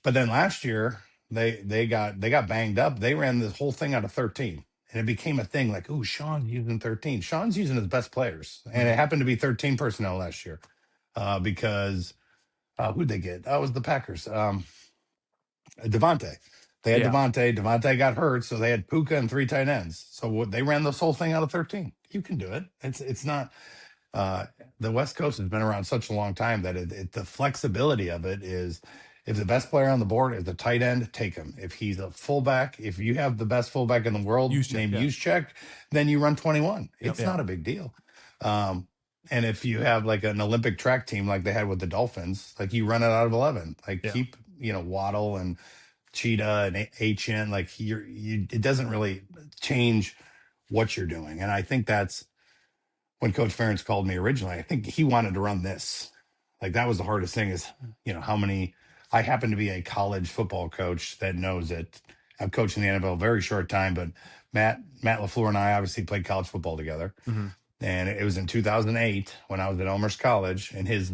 But then last year they got banged up. They ran this whole thing out of 13. And it became a thing like, oh, Sean's using 13. Sean's using his best players. And it happened to be 13 personnel last year. Because who'd they get? Oh, it was the Packers. Devontae. They had Devontae. Devontae got hurt, so they had Puka and 3 tight ends. So they ran this whole thing out of 13. You can do it. It's not. The West Coast has been around such a long time that the flexibility of it is, if the best player on the board is the tight end, take him. If he's a fullback, if you have the best fullback in the world named Juszczyk, then you run 21. It's not a big deal. And if you have like an Olympic track team like they had with the Dolphins, like you run it out of 11. Like keep Waddle and Cheetah and HN. Like it doesn't really change what you're doing. And I think that's when Coach Ferentz called me originally. I think he wanted to run this. Like that was the hardest thing is, how many. I happen to be a college football coach that knows it. I've coached in the NFL a very short time, but Matt LaFleur and I obviously played college football together. And it was in 2008 when I was at Elmhurst College, and his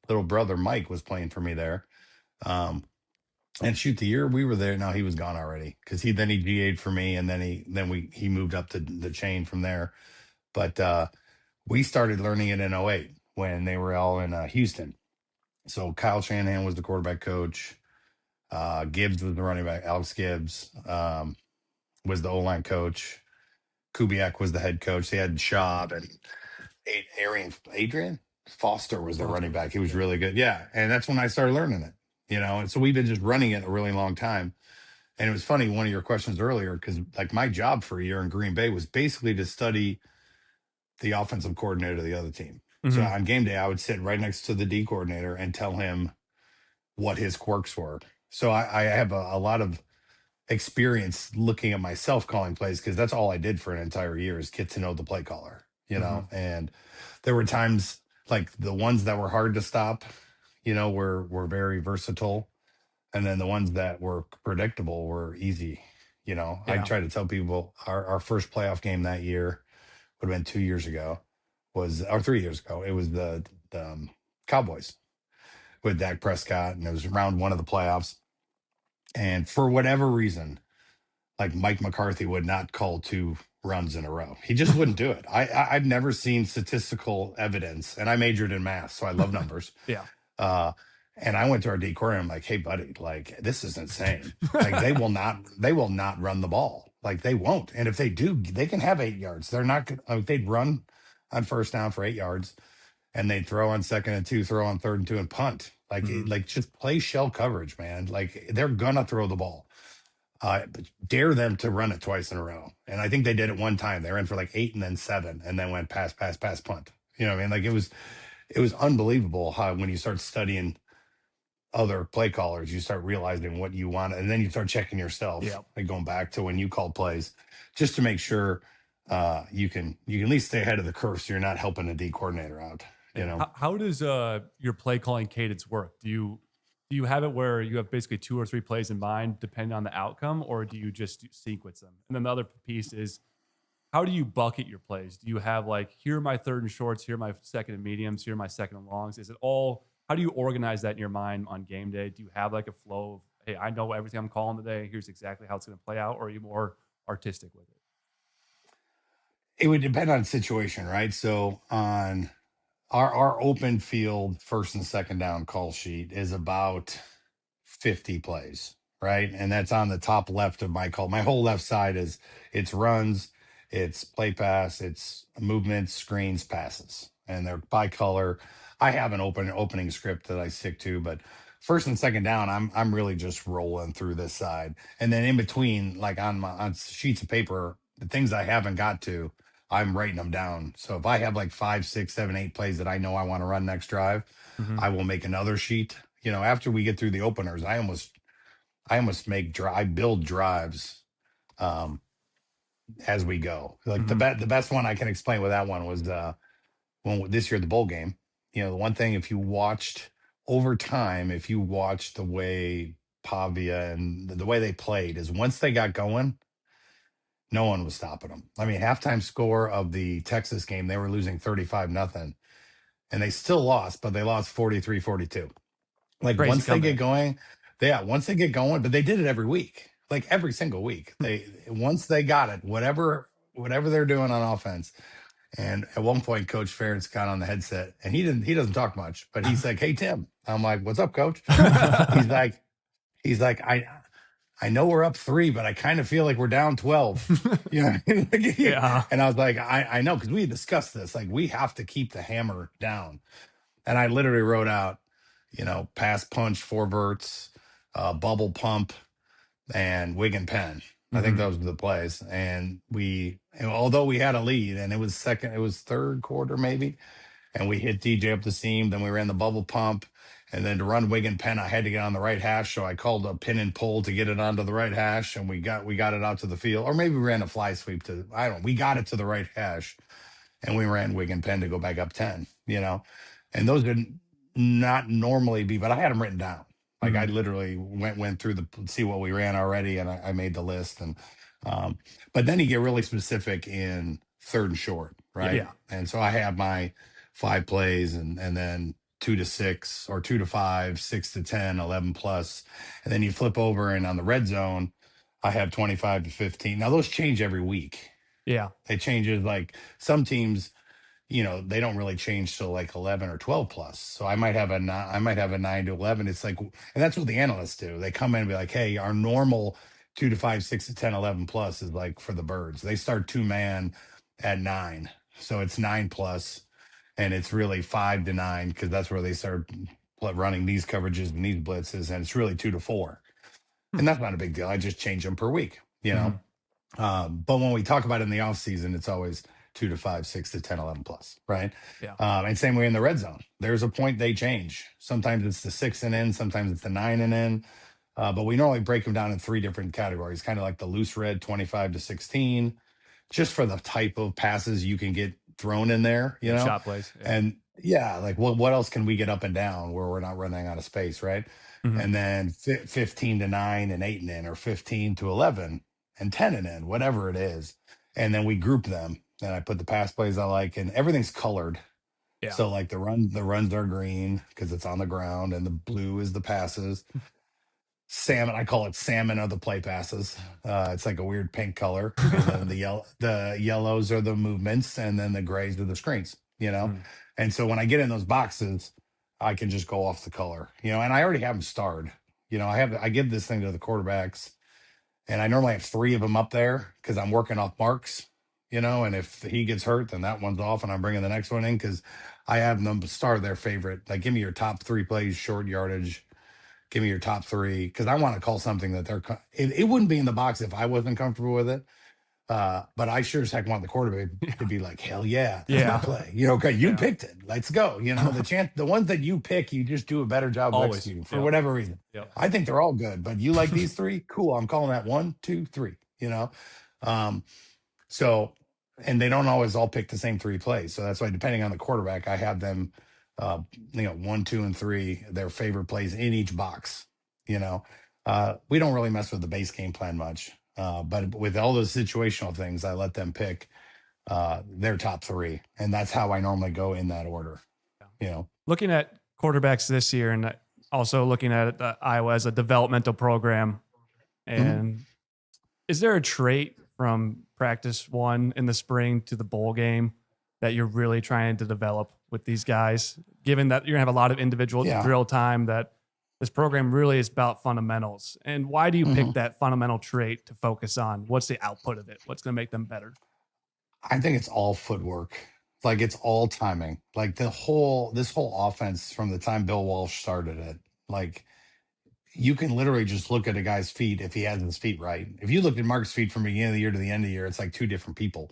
little brother Mike was playing for me there. And shoot, the year we were there, now he was gone already because he GA'd for me, and then he moved up the chain from there. But we started learning it in 08 when they were all in Houston. So Kyle Shanahan was the quarterback coach. Gibbs was the running back. Alex Gibbs was the O-line coach. Kubiak was the head coach. They had Schaub and Adrian Foster was the running back. He was really good. Yeah. And that's when I started learning it, and so we've been just running it a really long time. And it was funny, one of your questions earlier, because like my job for a year in Green Bay was basically to study the offensive coordinator of the other team. So on game day, I would sit right next to the D coordinator and tell him what his quirks were. So I have a lot of experience looking at myself calling plays, because that's all I did for an entire year is get to know the play caller, and there were times like the ones that were hard to stop, were very versatile. And then the ones that were predictable were easy. I try to tell people our first playoff game that year would have been 2 years ago, or 3 years ago. It was the Cowboys with Dak Prescott, and it was round 1 of the playoffs. And for whatever reason, like Mike McCarthy would not call 2 runs in a row. He just wouldn't do it. I've never seen statistical evidence, and I majored in math, so I love numbers. And I went to our D coordinator. I'm like, hey, buddy, like this is insane. Like they will not run the ball. Like they won't. And if they do, they can have 8 yards. They're not going. They'd run on first down for 8 yards, and they'd throw on 2nd and 2, throw on 3rd and 2, and punt. Like just play shell coverage, man. Like they're gonna throw the ball. But dare them to run it twice in a row. And I think they did it one time. They ran for like 8 and then 7, and then went pass, punt. You know what I mean? Like it was unbelievable how when you start studying other play callers, you start realizing what you want, and then you start checking yourself, like going back to when you called plays, just to make sure you can at least stay ahead of the curve, so you're not helping the D coordinator out. How does your play calling cadence work? Do you have it where you have basically 2 or 3 plays in mind depending on the outcome, or do you just sequence them? And then the other piece is, how do you bucket your plays? Do you have like, here are my 3rd and shorts, here are my 2nd and mediums, here are my 2nd and longs? Is it all? How do you organize that in your mind on game day? Do you have like a flow of, hey, I know everything I'm calling today, here's exactly how it's going to play out, or are you more artistic with it? It would depend on the situation, right? So on our open field 1st and 2nd down call sheet is about 50 plays, right? And that's on the top left of my call. My whole left side it's runs, it's play pass, it's movements, screens, passes, and they're by color. I have an opening script that I stick to, but 1st and 2nd down, I'm really just rolling through this side, and then in between, like on sheets of paper, the things I haven't got to, I'm writing them down. So if I have like 5, 6, 7, 8 plays that I know I want to run next drive, I will make another sheet. After we get through the openers, I almost I build drives as we go. Like the best one I can explain with that one was when this year the bowl game. The one thing, if you watched over time, if you watched the way Pavia and the way they played, is once they got going, no one was stopping them. I mean, halftime score of the Texas game, they were losing 35-0, and they still lost, but they lost 43-42. Like once they get going, once they get going, but they did it every week, like every single week. Once they got it, whatever they're doing on offense. And at one point, Coach Ferentz got on the headset, and he doesn't talk much, but he's like, "Hey Tim," I'm like, "What's up, Coach?" he's like, I know we're up 3, but I kind of feel like we're down 12. You know, Yeah. And I was like, I know, because we had discussed this. Like, we have to keep the hammer down. And I literally wrote out, pass punch, 4 verts, bubble pump, and wig and pen. I think those were the plays. And although we had a lead, and it was third quarter maybe, and we hit DJ up the seam. Then we ran the bubble pump, and then to run wig and pen, I had to get on the right hash. So I called a pin and pull to get it onto the right hash, and we got it out to the field. Or maybe we ran a fly sweep we got it to the right hash, and we ran wig and pen to go back up 10, and those didn't not normally be, but I had them written down. Like I literally went through see what we ran already, and I made the list. And but then you get really specific in third and short, right? Yeah. And so I have my 5 plays, and then 2 to 6 or 2 to 5, 6 to 10, 11 plus. And then you flip over, and on the red zone, I have 25 to 15. Now those change every week. Yeah. They change it, like some teams, they don't really change till like 11 or 12 plus. So I might have a 9 to 11. It's like, and that's what the analysts do. They come in and be like, hey, our normal 2 to 5, 6 to 10, 11 plus is like for the birds. They start 2-man at 9. So it's 9 plus, and it's really 5 to 9, because that's where they start running these coverages and these blitzes. And it's really 2 to 4. And that's not a big deal. I just change them per week, but when we talk about it in the off season, it's always 2 to 5, 6 to 10, 11 plus, right? Yeah. And same way in the red zone. There's a point they change. Sometimes it's the 6 and in, sometimes it's the 9 and in. But we normally break them down in 3 different categories, kind of like the loose red, 25 to 16, just for the type of passes you can get thrown in there, Shot plays. Yeah. And like what else can we get up and down where we're not running out of space, right? And then 15 to 9 and 8 and in, or 15 to 11 and 10 and in, whatever it is. And then we group them. And I put the pass plays I like, and everything's colored. Yeah. So like the runs are green because it's on the ground, and the blue is the passes. Salmon, I call it salmon of the play passes. It's like a weird pink color. And then the yellows are the movements, and then the grays are the screens, And so when I get in those boxes, I can just go off the color, and I already have them starred. I give this thing to the quarterbacks, and I normally have 3 of them up there because I'm working off marks, and if he gets hurt, then that one's off, and I'm bringing the next one in because I have them star their favorite. Like, give me your top 3 plays, short yardage. Give me your top 3, because I want to call something that it wouldn't be in the box if I wasn't comfortable with it. But I sure as heck want the quarterback to be like, hell yeah, that's my play. Okay, you picked it. Let's go. The ones that you pick, you just do a better job of executing for whatever reason. Yep. I think they're all good, but you like these 3? Cool. I'm calling that 1, 2, 3, So, and they don't always all pick the same 3 plays. So that's why, depending on the quarterback, I have them, 1, 2, and 3, their favorite plays in each box. We don't really mess with the base game plan much. But with all those situational things, I let them pick their top 3. And that's how I normally go in that order. Looking at quarterbacks this year, and also looking at Iowa as a developmental program, and is there a trait from practice 1 in the spring to the bowl game that you're really trying to develop with these guys, given that you're gonna have a lot of individual drill time, that this program really is about fundamentals? And why do you pick that fundamental trait to focus on? What's the output of it? What's going to make them better? I think it's all footwork. Like, it's all timing. Like, this whole offense, from the time Bill Walsh started it, like, you can literally just look at a guy's feet if he has his feet right. If you looked at Mark's feet from the beginning of the year to the end of the year, it's like 2 different people.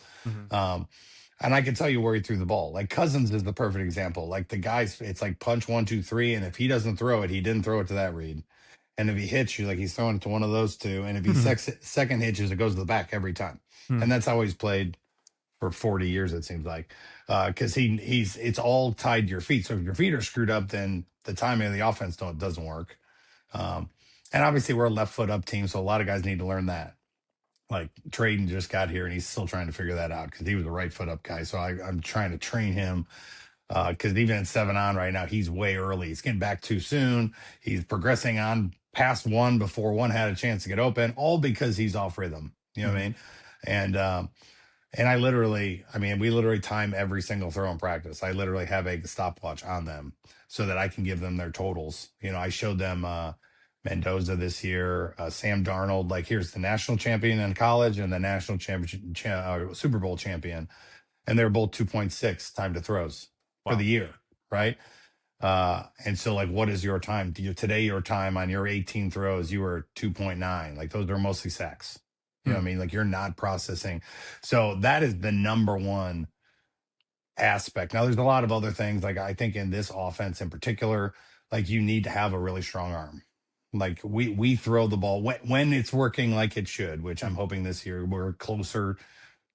And I can tell you where he threw the ball. Like, Cousins is the perfect example. Like, the guy's, it's like punch 1, 2, 3. And if he doesn't throw it, he didn't throw it to that read. And if he hits you, like, he's throwing it to one of those 2. And if he second hitches, it goes to the back every time. And that's how he's played for 40 years, it seems like. Because it's all tied to your feet. So if your feet are screwed up, then the timing of the offense doesn't work. And obviously we're a left foot up team, so a lot of guys need to learn that. Like, Traden just got here and he's still trying to figure that out because he was a right foot up guy. So I'm trying to train him, because even at 7 on right now, he's way early. He's getting back too soon. He's progressing on passed one before one had a chance to get open, all because he's off rhythm. You know what I mean? And we literally time every single throw in practice. I literally have a stopwatch on them so that I can give them their totals. I showed them Mendoza this year, Sam Darnold, like here's the national champion in college and the national Super Bowl champion. And they're both 2.6 time to throws for the year, right? And so like, what is your time? Today, your time on your 18 throws, you were 2.9. Like those are mostly sacks. You know what I mean? Like you're not processing. So that is the number one aspect. Now there's a lot of other things. Like I think in this offense in particular, like you need to have a really strong arm. Like we throw the ball when it's working like it should, which I'm hoping this year we're closer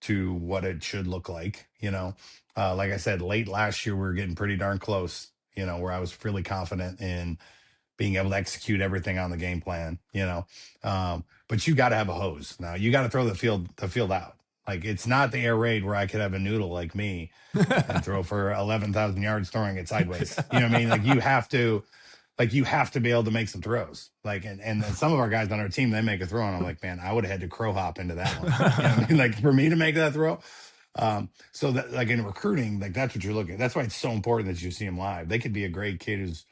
to what it should look like. Like I said, late last year, we were getting pretty darn close, where I was really confident in being able to execute everything on the game plan, but you got to have a hose. Now you got to throw the field out. Like it's not the air raid where I could have a noodle like me and throw for 11,000 yards throwing it sideways. You know what I mean? Like you have to be able to make some throws. Like, and some of our guys on our team, they make a throw and I'm like, man, I would have had to crow hop into that one. You know what I mean? Like for me to make that throw. So that like in recruiting, like that's what you're looking at. That's why it's so important that you see them live. They could be a great kid who's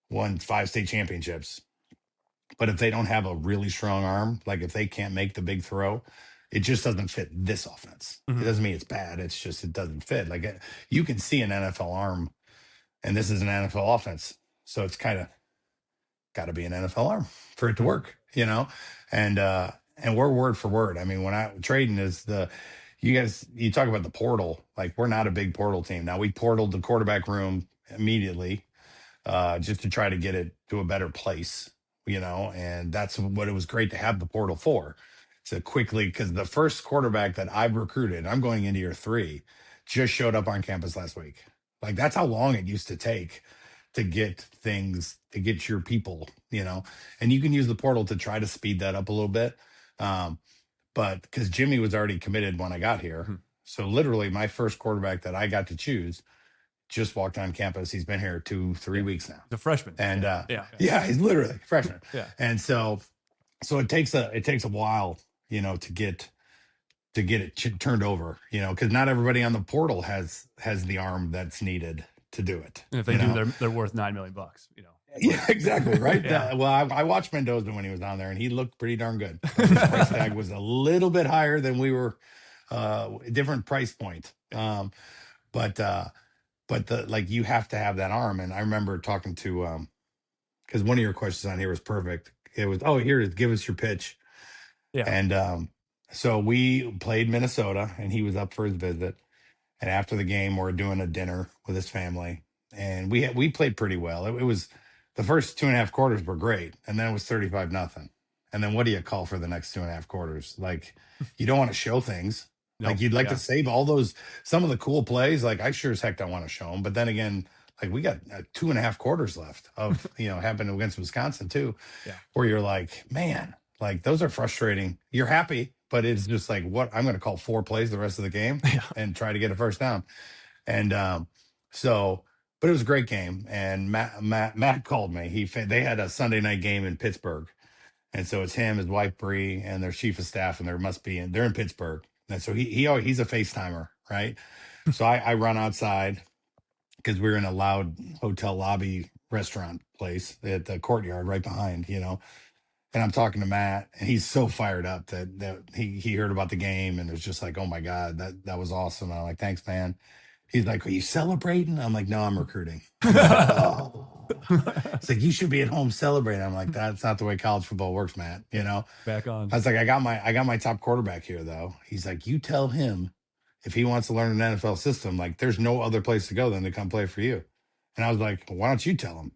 won 5 state championships, but if they don't have a really strong arm, like if they can't make the big throw, it just doesn't fit this offense. It doesn't mean it's bad. It's just, it doesn't fit. Like you can see an NFL arm and this is an NFL offense. So it's kind of got to be an NFL arm for it to work, and we're word for word. I mean, when trading is you talk about the portal, like we're not a big portal team. Now we portaled the quarterback room immediately, just to try to get it to a better place, and that's what it was great to have the portal for. So quickly, because the first quarterback that I've recruited, I'm going into year 3, just showed up on campus last week. Like that's how long it used to take to get your people, and you can use the portal to try to speed that up a little bit. But because Jimmy was already committed when I got here. So literally my first quarterback that I got to choose just walked on campus. He's been here 2-3 weeks now. The freshman. And he's literally a freshman. Yeah. And so it takes a while, to get it turned over, because not everybody on the portal has the arm that's needed to do it. And if they do, they're worth $9 million, Yeah, exactly. Right. Yeah. I watched Mendoza when he was down there and he looked pretty darn good. His price tag was a little bit higher than we were, a different price point. But you have to have that arm. And I remember talking to, because one of your questions on here was perfect. It was, here it is, give us your pitch. Yeah. And so we played Minnesota and he was up for his visit. And after the game, we're doing a dinner with his family. And we played pretty well. It was the first 2.5 quarters were great. And then it was 35-0. And then what do you call for the next 2.5 quarters? Like, you don't want to show things. Like you'd like to save some of the cool plays. Like I sure as heck don't want to show them. But then again, like we got 2.5 quarters left of, happened against Wisconsin too, where you're like, man, like those are frustrating. You're happy, but it's just like, what I'm going to call 4 plays the rest of the game and try to get a first down. And but it was a great game. And Matt called me. They had a Sunday night game in Pittsburgh. And so it's him, his wife, Bree, and their chief of staff. And they're in Pittsburgh. And so he's a FaceTimer, right? So I run outside because we're in a loud hotel lobby restaurant place at the courtyard right behind, and I'm talking to Matt and he's so fired up that he heard about the game and it was just like, oh my God, that was awesome. And I'm like, thanks, man. He's like, are you celebrating? I'm like, no, I'm recruiting. I'm like, oh. It's like, you should be at home celebrating. I'm like, that's not the way college football works, Matt. Back on. I was like, I got my top quarterback here though. He's like, you tell him if he wants to learn an NFL system, like there's no other place to go than to come play for you. And I was like, well, why don't you tell him?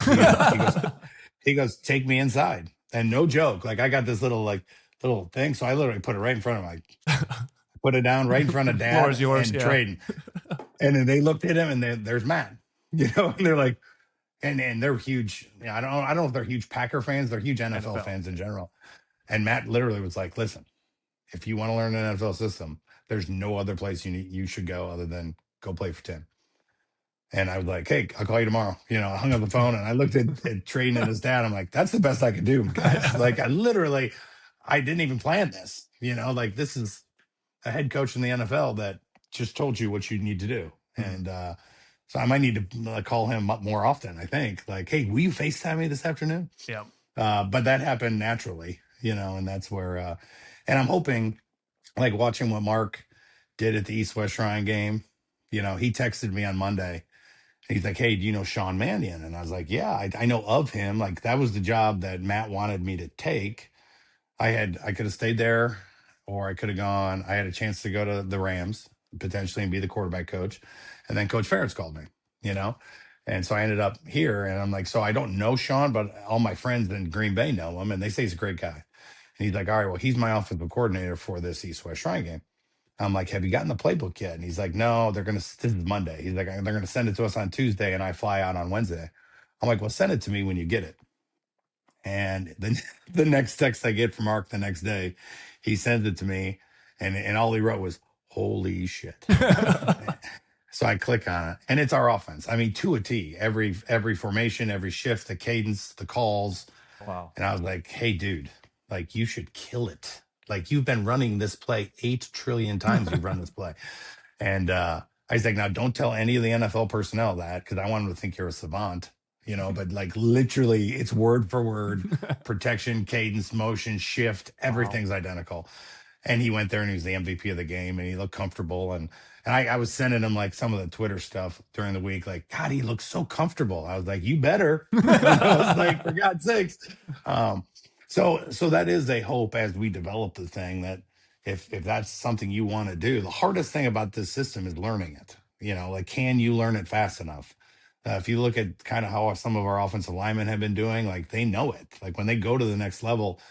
He goes, take me inside. And no joke. Like I got this little thing. So I literally put it right in front of him. Like put it down right in front of Dad. Floor's yours, and trading. And then they looked at him and there's Matt, and they're like, and they're huge. I don't know if they're huge Packer fans. They're huge NFL fans in general. And Matt literally was like, listen, if you want to learn an NFL system, there's no other place you should go other than go play for Tim. And I was like, hey, I'll call you tomorrow. I hung up the phone and I looked at Trayton and his dad. I'm like, that's the best I could do, guys. Like, I didn't even plan this. Like, this is a head coach in the NFL that just told you what you need to do. And so I might need to call him up more often, I think. Like, hey, will you FaceTime me this afternoon? Yeah. But that happened naturally, and that's where, and I'm hoping, like, watching what Mark did at the East-West Shrine game. He texted me on Monday. He's like, hey, do you know Sean Mannion? And I was like, yeah, I know of him. Like, that was the job that Matt wanted me to take. I could have stayed there, or I could have gone. I had a chance to go to the Rams potentially and be the quarterback coach. And then Coach Ferentz called me, and so I ended up here. And I'm like, so I don't know Sean, but all my friends in Green Bay know him, and they say he's a great guy. And he's like, all right, well, he's my offensive coordinator for this East-West Shrine game. I'm like, have you gotten the playbook yet? And he's like, no, this is Monday. He's like, they're going to send it to us on Tuesday and I fly out on Wednesday. I'm like, well, send it to me when you get it. And then the next text I get from Mark the next day, he sends it to me and all he wrote was, holy shit. So I click on it and it's our offense. I mean, to a T, every formation, every shift, the cadence, the calls. Wow. And I was like, hey, dude, like, you should kill it. Like, you've been running this play 8 trillion times. You've run this play. And I was like, now don't tell any of the NFL personnel that, because I want them to think you're a savant, but like, literally it's word for word, protection, cadence, motion, shift, everything's identical. And he went there and he was the MVP of the game and he looked comfortable. And I was sending him like some of the Twitter stuff during the week, like, God, he looks so comfortable. I was like, you better. I was like, for God's sakes. So that is a hope as we develop the thing, that if that's something you want to do. The hardest thing about this system is learning it. Like, can you learn it fast enough? If you look at kind of how some of our offensive linemen have been doing, like, they know it. Like, when they go to the next level,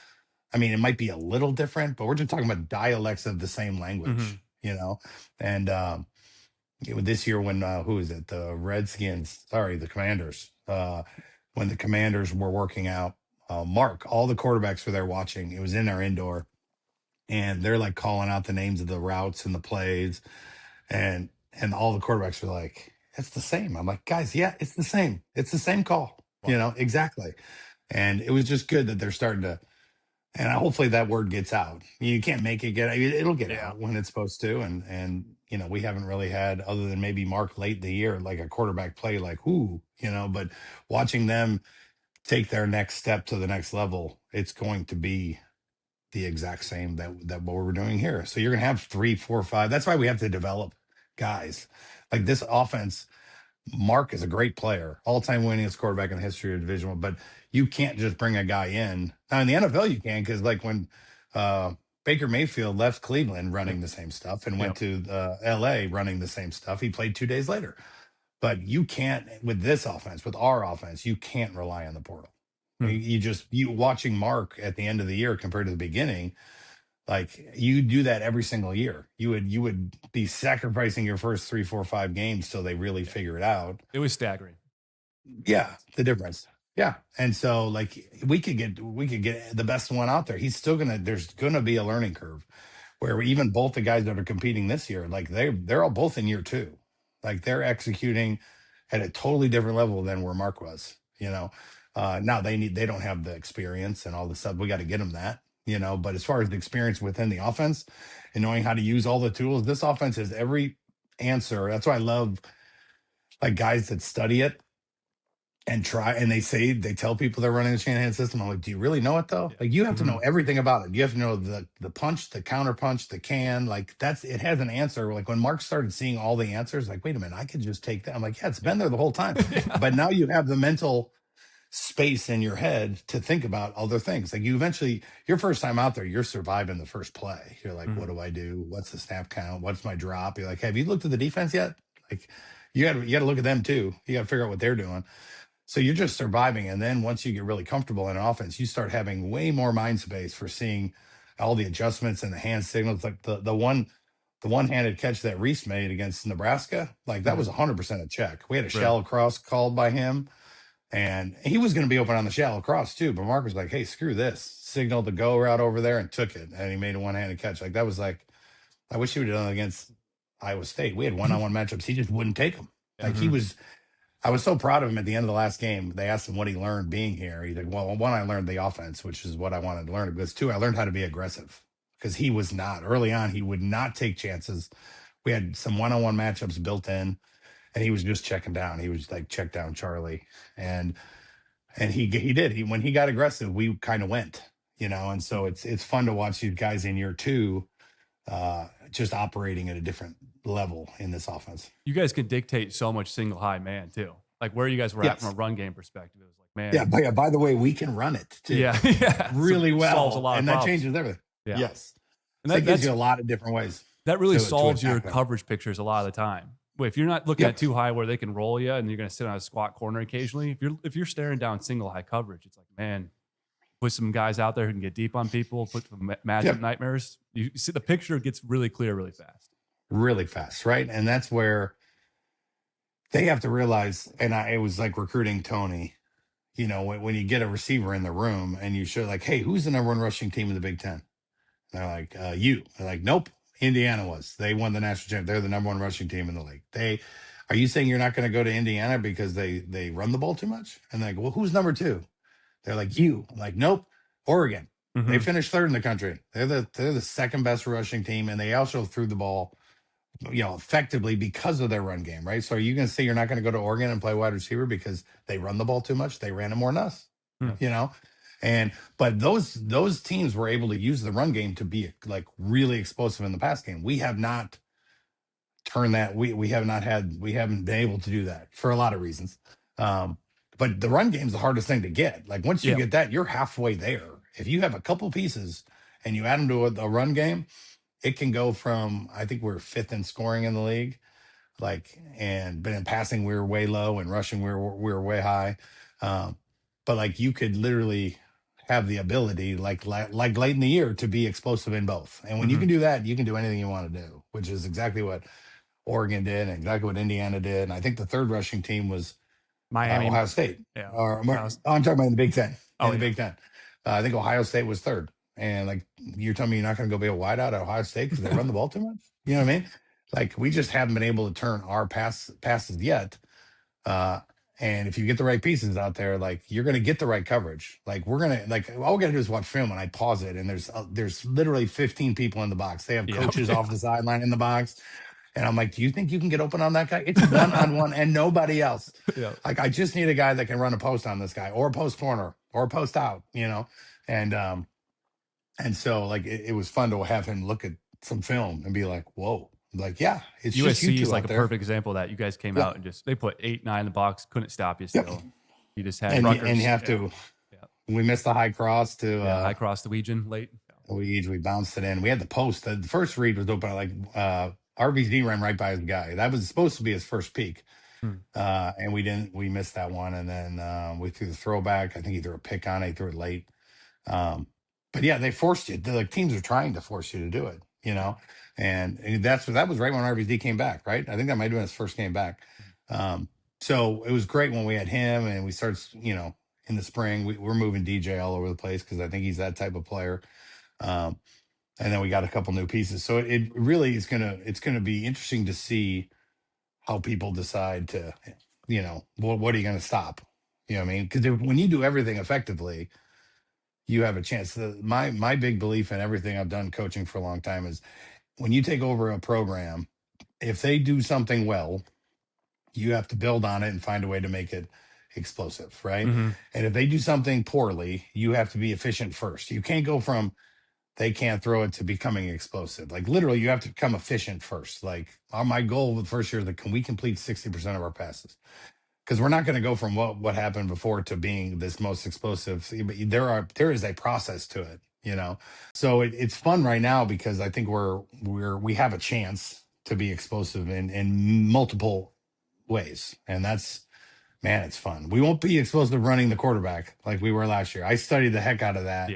I mean, it might be a little different, but we're just talking about dialects of the same language, And this year when, who is it? The Commanders. When the Commanders were working out, Mark, all the quarterbacks were there watching. It was in our indoor, and they're like calling out the names of the routes and the plays, and all the quarterbacks were like, "It's the same." I'm like, guys, yeah, it's the same. It's the same call, exactly. And it was just good that they're starting to, and hopefully that word gets out. You can't make it get. I mean, it'll get out when it's supposed to, and we haven't really had, other than maybe Mark late in the year, like a quarterback play like, ooh, but watching them take their next step to the next level, it's going to be the exact same that what we're doing here. So you're going to have 3, 4, 5. That's why we have to develop guys like this offense. Mark is a great player, all-time winningest quarterback in the history of Division I, but you can't just bring a guy in. Now in the NFL you can, because like when Baker Mayfield left Cleveland running the same stuff and went to LA running the same stuff, he played 2 days later. But you can't, with this offense, with our offense, you can't rely on the portal. You watching Mark at the end of the year compared to the beginning, like, you do that every single year. You would be sacrificing your first 3, 4, 5 games till they really figure it out. It was staggering. Yeah, the difference. Yeah. And so, like, we could get the best one out there. There's gonna be a learning curve where even both the guys that are competing this year, like, they're all both in year 2. Like, they're executing at a totally different level than where Mark was, now they don't have the experience and all the stuff. We got to get them that, but as far as the experience within the offense and knowing how to use all the tools, this offense has every answer. That's why I love, like, guys that study it and try, and they tell people they're running the Shanahan system. I'm like, do you really know it though? Like, you have to know everything about it. You have to know the punch, the counter punch, the can, like, it has an answer. Like, when Mark started seeing all the answers, like, wait a minute, I could just take that. I'm like, yeah, it's been there the whole time. But now you have the mental space in your head to think about other things. Like, you eventually, your first time out there, you're surviving the first play. You're like, what do I do? What's the snap count? What's my drop? You're like, have you looked at the defense yet? Like, you got to look at them too. You got to figure out what they're doing. So you're just surviving. And then once you get really comfortable in an offense, you start having way more mind space for seeing all the adjustments and the hand signals. Like the one-handed catch that Reese made against Nebraska, like, that was 100% a check. We had a shallow cross called by him, and he was going to be open on the shallow cross too. But Mark was like, hey, screw this. Signaled the go route over there and took it. And he made a one-handed catch. Like, that was like, I wish he would have done it against Iowa State. We had one-on-one matchups. He just wouldn't take them. Like I was so proud of him at the end of the last game. They asked him what he learned being here. He's like, well, one, I learned the offense, which is what I wanted to learn. But two, I learned how to be aggressive because he was not early on. He would not take chances. We had some one-on-one matchups built in, and he was just checking down. He was like, check down Charlie. And he did. When he got aggressive, we kind of went, and so it's fun to watch these guys in year two just operating at a different level in this offense. You guys can dictate so much single high man too. Like where you guys were at from a run game perspective. It was like, man. Yeah, by the way, we can run it too. Yeah. Really well. Solves a lot and of that problems. changes everything. Yeah. Yes. And that gives you a lot of different ways. That really to solves your attack them. coverage pictures a lot of the time. If you're not looking at too high where they can roll you and you're going to sit on a squat corner occasionally, if you're staring down single high coverage, it's like, man, put some guys out there who can get deep on people, put some matchup nightmares. You see the picture gets really clear really fast. Really fast, right? And that's where they have to realize, and it was like recruiting Tony, when you get a receiver in the room and you show like, hey, who's the number one rushing team in the Big Ten? They're like, you. They're like, nope. Indiana was. They won the national championship. They're the number one rushing team in the league. Are you saying you're not going to go to Indiana because they run the ball too much? And they're like, well, who's number two? They're like, you. I'm like, nope. Oregon. Mm-hmm. They finished third in the country. They're the second best rushing team, and they also threw the ball, effectively because of their run game, right? So are you going to say you're not going to go to Oregon and play wide receiver because they run the ball too much? They ran it more than us, But those teams were able to use the run game to be like really explosive in the pass game. We have not turned that. We haven't been able to do that for a lot of reasons. But the run game is the hardest thing to get. Like once you get that, you're halfway there. If you have a couple pieces and you add them to a run game, it can go from, I think we're fifth in scoring in the league, but in passing we were way low, and rushing we were way high. But like you could literally have the ability, like late in the year, to be explosive in both. And when you can do that, you can do anything you want to do, which is exactly what Oregon did and exactly what Indiana did. And I think the third rushing team was Miami, Ohio State. Yeah, I'm talking about in the Big Ten. Big Ten, I think Ohio State was third. And like you're telling me you're not going to go be a wideout at Ohio State because they run the ball too much. You know what I mean? Like we just haven't been able to turn our passes yet. And if you get the right pieces out there, like you're going to get the right coverage. Like all we got to do is watch film, and I pause it, and there's literally 15 people in the box. They have coaches off the sideline in the box. And I'm like, do you think you can get open on that guy? It's one-on-one and nobody else. Yeah. Like I just need a guy that can run a post on this guy, or a post corner, or a post out, And so like it was fun to have him look at some film and be like, whoa. Like, yeah, it's just USC you is like a there. perfect example of that. You guys came out and they put 8-9 in the box, couldn't stop you still. Yep. You just had and Rutgers. And you have to. We missed the high cross to high cross to Weegan late. We bounced it in. We had the post. The first read was open. Like RBD ran right by his guy. That was supposed to be his first peak. And we didn't. We missed that one. And then we threw the throwback. I think he threw a pick on it. He threw it late. But yeah, they forced you. The teams are trying to force you to do it. And that was right when RBD came back. Right. I think that might have been his first game back. So it was great when we had him, and we started. In the spring, we're moving DJ all over the place because I think he's that type of player. And then we got a couple new pieces. So it really is it's gonna be interesting to see how people decide to, what are you gonna stop? You know what I mean? Because when you do everything effectively, you have a chance. My big belief in everything I've done coaching for a long time is when you take over a program, if they do something well, you have to build on it and find a way to make it explosive, right? And if they do something poorly, you have to be efficient first. You can't go from they can't throw it to becoming explosive. Like literally, you have to become efficient first. Like my goal with the first year is can we complete 60% of our passes? Because we're not going to go from what happened before to being this most explosive. There is a process to it, So it's fun right now because I think we have a chance to be explosive in multiple ways, and that's. Man, it's fun. We won't be explosive running the quarterback like we were last year. I studied the heck out of that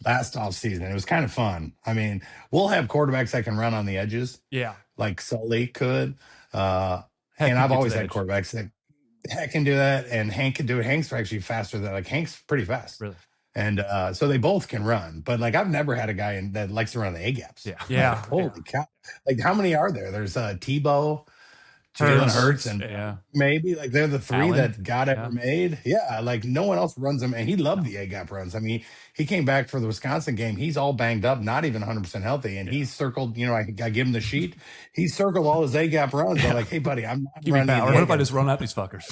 last offseason. It was kind of fun. I mean, we'll have quarterbacks that can run on the edges. Yeah. Like Sully could. And I've always had quarterbacks that can do that. And Hank can do it. Hank's actually faster Hank's pretty fast. Really? And so they both can run. But I've never had a guy that likes to run the A gaps. Yeah. Holy cow. Like how many are there? There's Tebow. Jalen Hurts and yeah. maybe like they're the three Allen. that got ever made. Yeah, like no one else runs them, and he loved the A-gap runs. I mean, he came back for the Wisconsin game. He's all banged up, not even 100% healthy, and he circled. You know, I give him the sheet. He circled all his A-gap runs. I'm like, hey, buddy, I'm not running. What if I just run out these fuckers?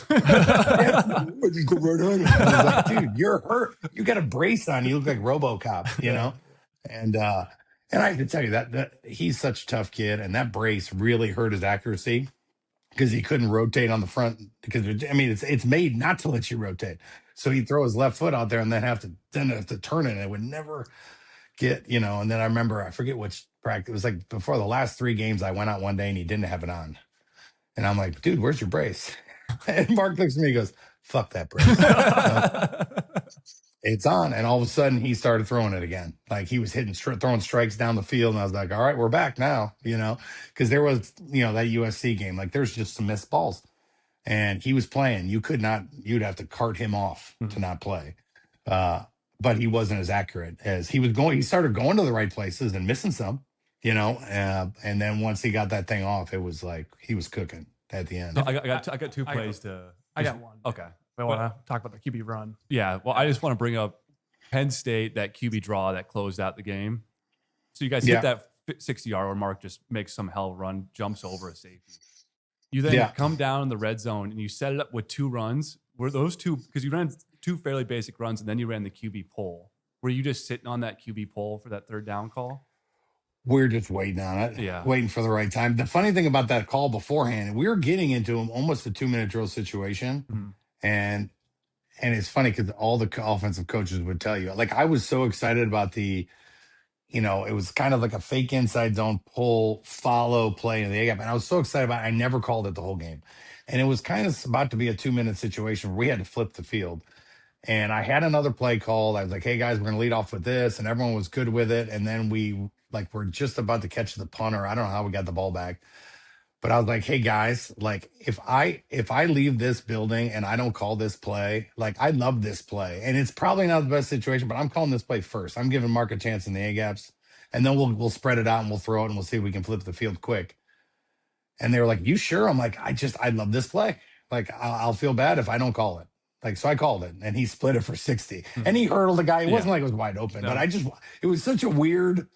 Just go right on. I was like, dude, you're hurt. You got a brace on. You look like RoboCop. You know, and I have to tell you that he's such a tough kid, and that brace really hurt his accuracy, because he couldn't rotate on the front, because I mean it's made not to let you rotate. So he'd throw his left foot out there and then have to turn it, and it would never get, you know. And then I remember, I forget which practice, it was like before the last 3 games, I went out one day and he didn't have it on. And I'm like, dude, where's your brace? And Mark looks at me and goes, fuck that brace. It's on. And all of a sudden he started throwing it again. Like he was throwing strikes down the field. And I was like, all right, we're back now, you know, because there was, you know, that USC game, like there's just some missed balls, and he was playing. You'd have to cart him off to not play. But he wasn't as accurate as he was going. He started going to the right places and missing some, you know, and then once he got that thing off, it was like he was cooking at the end. So I got 2 plays I got one. Okay. I want to talk about the QB run. Yeah. Well, I just want to bring up Penn State, that QB draw that closed out the game. So you guys hit that 60-yard where Mark just makes some hell run, jumps over a safety. You then come down in the red zone and you set it up with 2 runs. Were those 2, because you ran 2 fairly basic runs and then you ran the QB pull. Were you just sitting on that QB pull for that 3rd down call? We're just waiting on it, waiting for the right time. The funny thing about that call beforehand, we were getting into almost a 2-minute drill situation. Mm-hmm. And it's funny because all the offensive coaches would tell you, like, I was so excited about the, you know, it was kind of like a fake inside zone pull, follow play in the A-gap. And I was so excited about it, I never called it the whole game. And it was kind of about to be a 2-minute situation where we had to flip the field. And I had another play called. I was like, hey, guys, we're going to lead off with this. And everyone was good with it. And then we're just about to catch the punter. I don't know how we got the ball back. But I was like, hey, guys, like, if I leave this building and I don't call this play, like, I love this play. And it's probably not the best situation, but I'm calling this play first. I'm giving Mark a chance in the A-gaps. And then we'll spread it out and we'll throw it and we'll see if we can flip the field quick. And they were like, you sure? I'm like, I love this play. Like, I'll feel bad if I don't call it. Like, so I called it, and he split it for 60. And he hurdled the guy. It wasn't like it was wide open, but it was such a weird,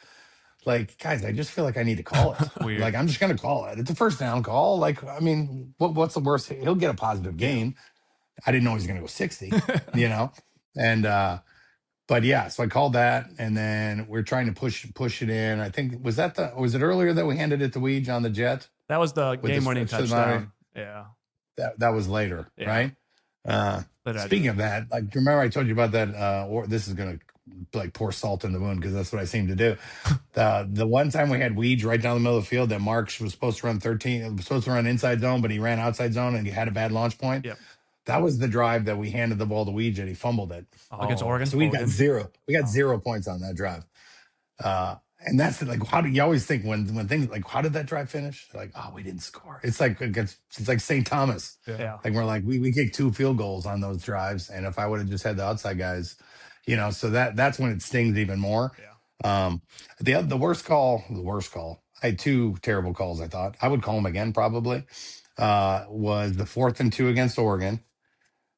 like, guys, I just feel like I need to call it. Like, I'm just going to call it. It's a 1st down call. Like, I mean, what's the worst? He'll get a positive gain. I didn't know he was going to go 60, you know? And, but yeah, so I called that, and then we're trying to push it in. I think, was it earlier that we handed it to Weege on the jet? That was the game-winning touchdown. Yeah. That was later, right? Speaking of that, like, remember I told you about that, or this is going to like pour salt in the wound because that's what I seem to do. The one time we had Weege right down the middle of the field that Mark was supposed to run 13, was supposed to run inside zone, but he ran outside zone and he had a bad launch point. Yep. That was the drive that we handed the ball to Weege and he fumbled it. Against Oregon? So we got 0. We got 0 points on that drive. And that's like, how do you always think when things like, how did that drive finish? They're like, oh, we didn't score. It's like St. Thomas. Yeah. Like, we're like, we kicked 2 field goals on those drives. And if I would have just had the outside guys, you know, so that's when it stings even more. Yeah. The worst call. I had 2 terrible calls. I thought I would call them again. Probably was the 4th and 2 against Oregon.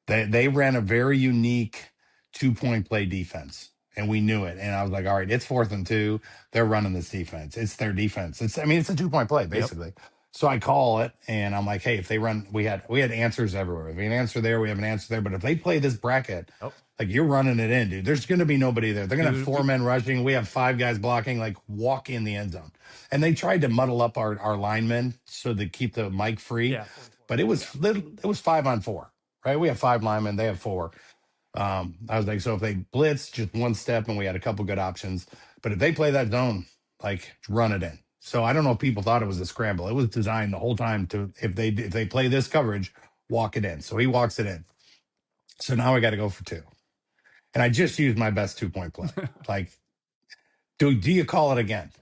They ran a very unique 2-point play defense, and we knew it. And I was like, all right, it's 4th and 2. They're running this defense. It's their defense. It's a 2-point play basically. Yep. So I call it, and I'm like, hey, if they run, we had answers everywhere. If we have an answer there, we have an answer there. But if they play this bracket, like, you're running it in, dude. There's going to be nobody there. They're going to have 4 men rushing. We have 5 guys blocking. Like, walk in the end zone. And they tried to muddle up our linemen so to keep the mic free. Yeah. But it was 5 on 4, right? We have 5 linemen. They have 4. I was like, so if they blitz, just 1 step, and we had a couple good options. But if they play that zone, like, run it in. So I don't know if people thought it was a scramble. It was designed the whole time to, if they play this coverage, walk it in. So he walks it in. So now we got to go for 2. And I just used my best 2-point play. Like, do you call it again?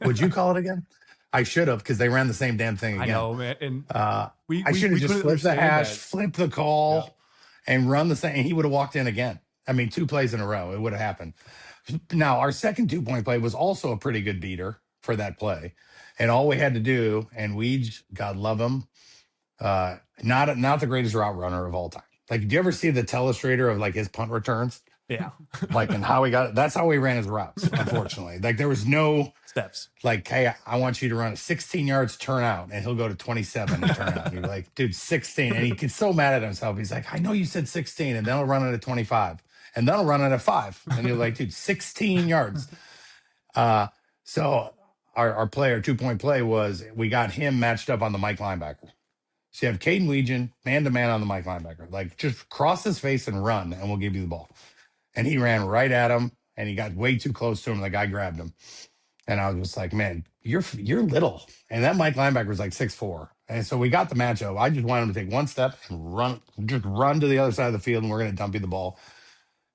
Would you call it again? I should have, because they ran the same damn thing again. I know, man. And I should have just flipped the hash, flipped the call, and run the same. And he would have walked in again. I mean, 2 plays in a row. It would have happened. Now, our second 2-point play was also a pretty good beater. for that play. And all we had to do, and Weege, God love him, not the greatest route runner of all time. Like, do you ever see the telestrator of like his punt returns? Yeah. Like, and how he got it? That's how he ran his routes, unfortunately. Like, there was no steps. Like, hey, I want you to run a 16 yards turn out, and he'll go to 27 and turn out. And you're like, dude, 16. And he gets so mad at himself. He's like, I know you said 16, and then I'll run it at 25, and then I'll run it at 5. And you're like, dude, 16 yards. So our play, our 2-point play was we got him matched up on the Mike linebacker. So you have Caden Weegan man-to-man on the Mike linebacker. Like, just cross his face and run, and we'll give you the ball. And he ran right at him, and he got way too close to him. The guy grabbed him. And I was just like, man, you're little. And that Mike linebacker was like 6'4". And so we got the matchup. I just wanted him to take one step and run to the other side of the field, and we're going to dump you the ball.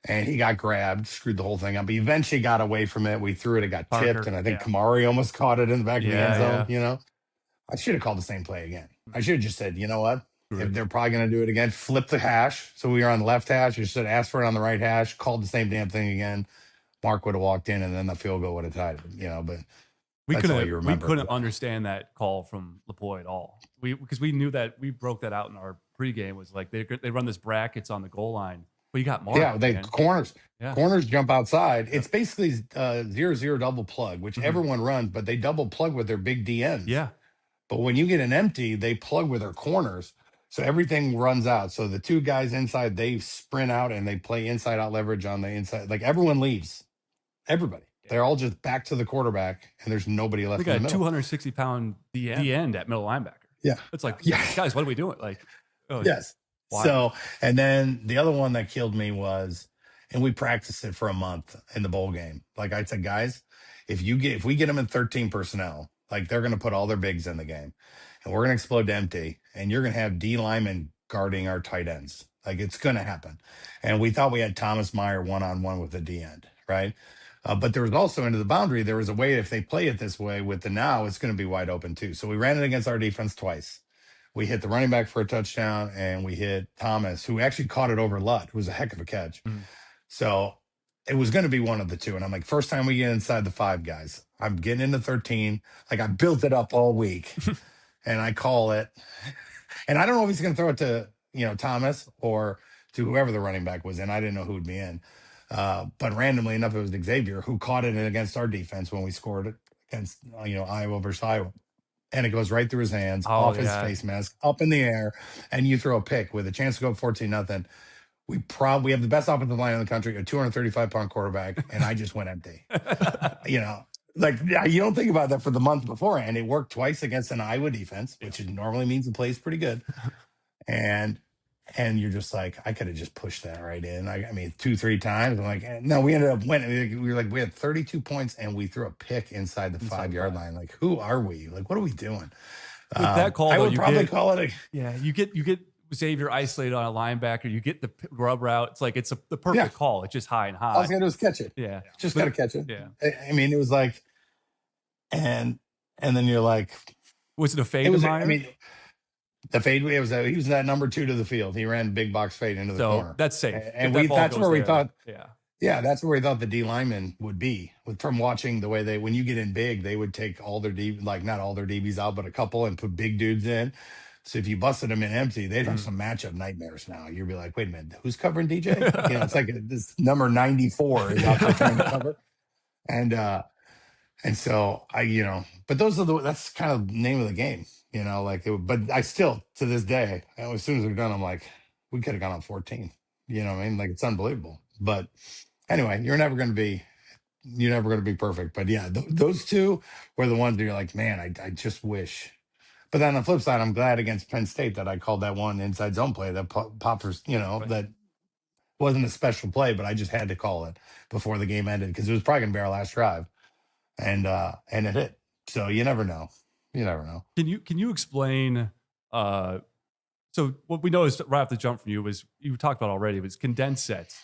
And he got grabbed, screwed the whole thing up. He eventually got away from it. We threw it. It got tipped. And I think Kamari almost caught it in the back of the end zone, you know. I should have called the same play again. I should have just said, you know what? If they're probably going to do it again, flip the hash. So we were on the left hash. You should ask for it on the right hash, called the same damn thing again. Mark would have walked in, and then the field goal would have tied it, you know. But we couldn't understand that call from Lepoy at all. Because we knew that we broke that out in our pregame. Was like they run this brackets on the goal line, but you got Mark. Yeah, corners jump outside. It's basically 0-0 double plug, which everyone runs, but they double plug with their big DNs. Yeah. But when you get an empty, they plug with their corners. So everything runs out. So the two guys inside, they sprint out and they play inside out leverage on the inside. Like, everyone leaves. Everybody. They're all just back to the quarterback, and there's nobody left in the middle. We got a 260-pound DN at middle linebacker. Yeah. It's like, guys, what are we doing? Like, yes. Wow. So, and then the other one that killed me was, and we practiced it for a month in the bowl game. Like I said, guys, if we get them in 13 personnel, like, they're going to put all their bigs in the game, and we're going to explode to empty, and you're going to have D linemen guarding our tight ends. Like, it's going to happen. And we thought we had Thomas Meyer one-on-one with the D end, right? But there was also into the boundary, there was a way, if they play it this way with the now, it's going to be wide open too. So we ran it against our defense twice. We hit the running back for a touchdown, and we hit Thomas, who actually caught it over Lutt. It was a heck of a catch. So it was going to be one of the two. And I'm like, first time we get inside the 5, guys, I'm getting into 13. Like, I built it up all week, and I call it. And I don't know if he's going to throw it to, you know, Thomas or to whoever the running back was in. I didn't know who would be in. But randomly enough, it was Xavier who caught it against our defense when we scored it against, you know, Iowa versus Iowa. And it goes right through his hands, off his face mask, up in the air, and you throw a pick with a chance to go 14-0. We have the best offensive line in the country, a 235-pound quarterback, and I just went empty. You know, like, you don't think about that for the month beforehand. It worked twice against an Iowa defense, which normally means the play's pretty good. And you're just like, I could have just pushed that right in. I mean, 2-3 times. I'm like, no, we ended up winning. We had 32 points, and we threw a pick inside the 5-yard line. Like, who are we? Like, what are we doing? With that call, I would probably call it you get Xavier isolated on a linebacker. You get the rub route. It's like, the perfect call. It's just high and high. All I was going to do is catch it. Yeah. Just got to catch it. Yeah. I mean, it was like, and then you're like, was it a fade? I mean, the fade, he was that number 2 to the field. He ran big box fade into the corner. That's safe. And that's where we thought, that's where we thought the D linemen would be. From watching the way when you get in big, they would take all their not all their DBs out, but a couple, and put big dudes in. So if you busted them in empty, they'd have some matchup nightmares now. You'd be like, wait a minute, who's covering DJ? You know, it's like this number 94 is out there trying to cover. And so but that's kind of the name of the game, you know, but I still, to this day, as soon as we're done, I'm like, we could have gone on 14, you know what I mean? Like, it's unbelievable. But anyway, you're never going to be perfect. But yeah, those two were the ones that you're like, man, I just wish. But then on the flip side, I'm glad against Penn State that I called that one inside zone play that Poppers, you know, that wasn't a special play, but I just had to call it before the game ended, because it was probably going to be our last drive. And it hit. So you never know. Can you explain? So what we noticed right off the jump from you was, you talked about already, was condensed sets.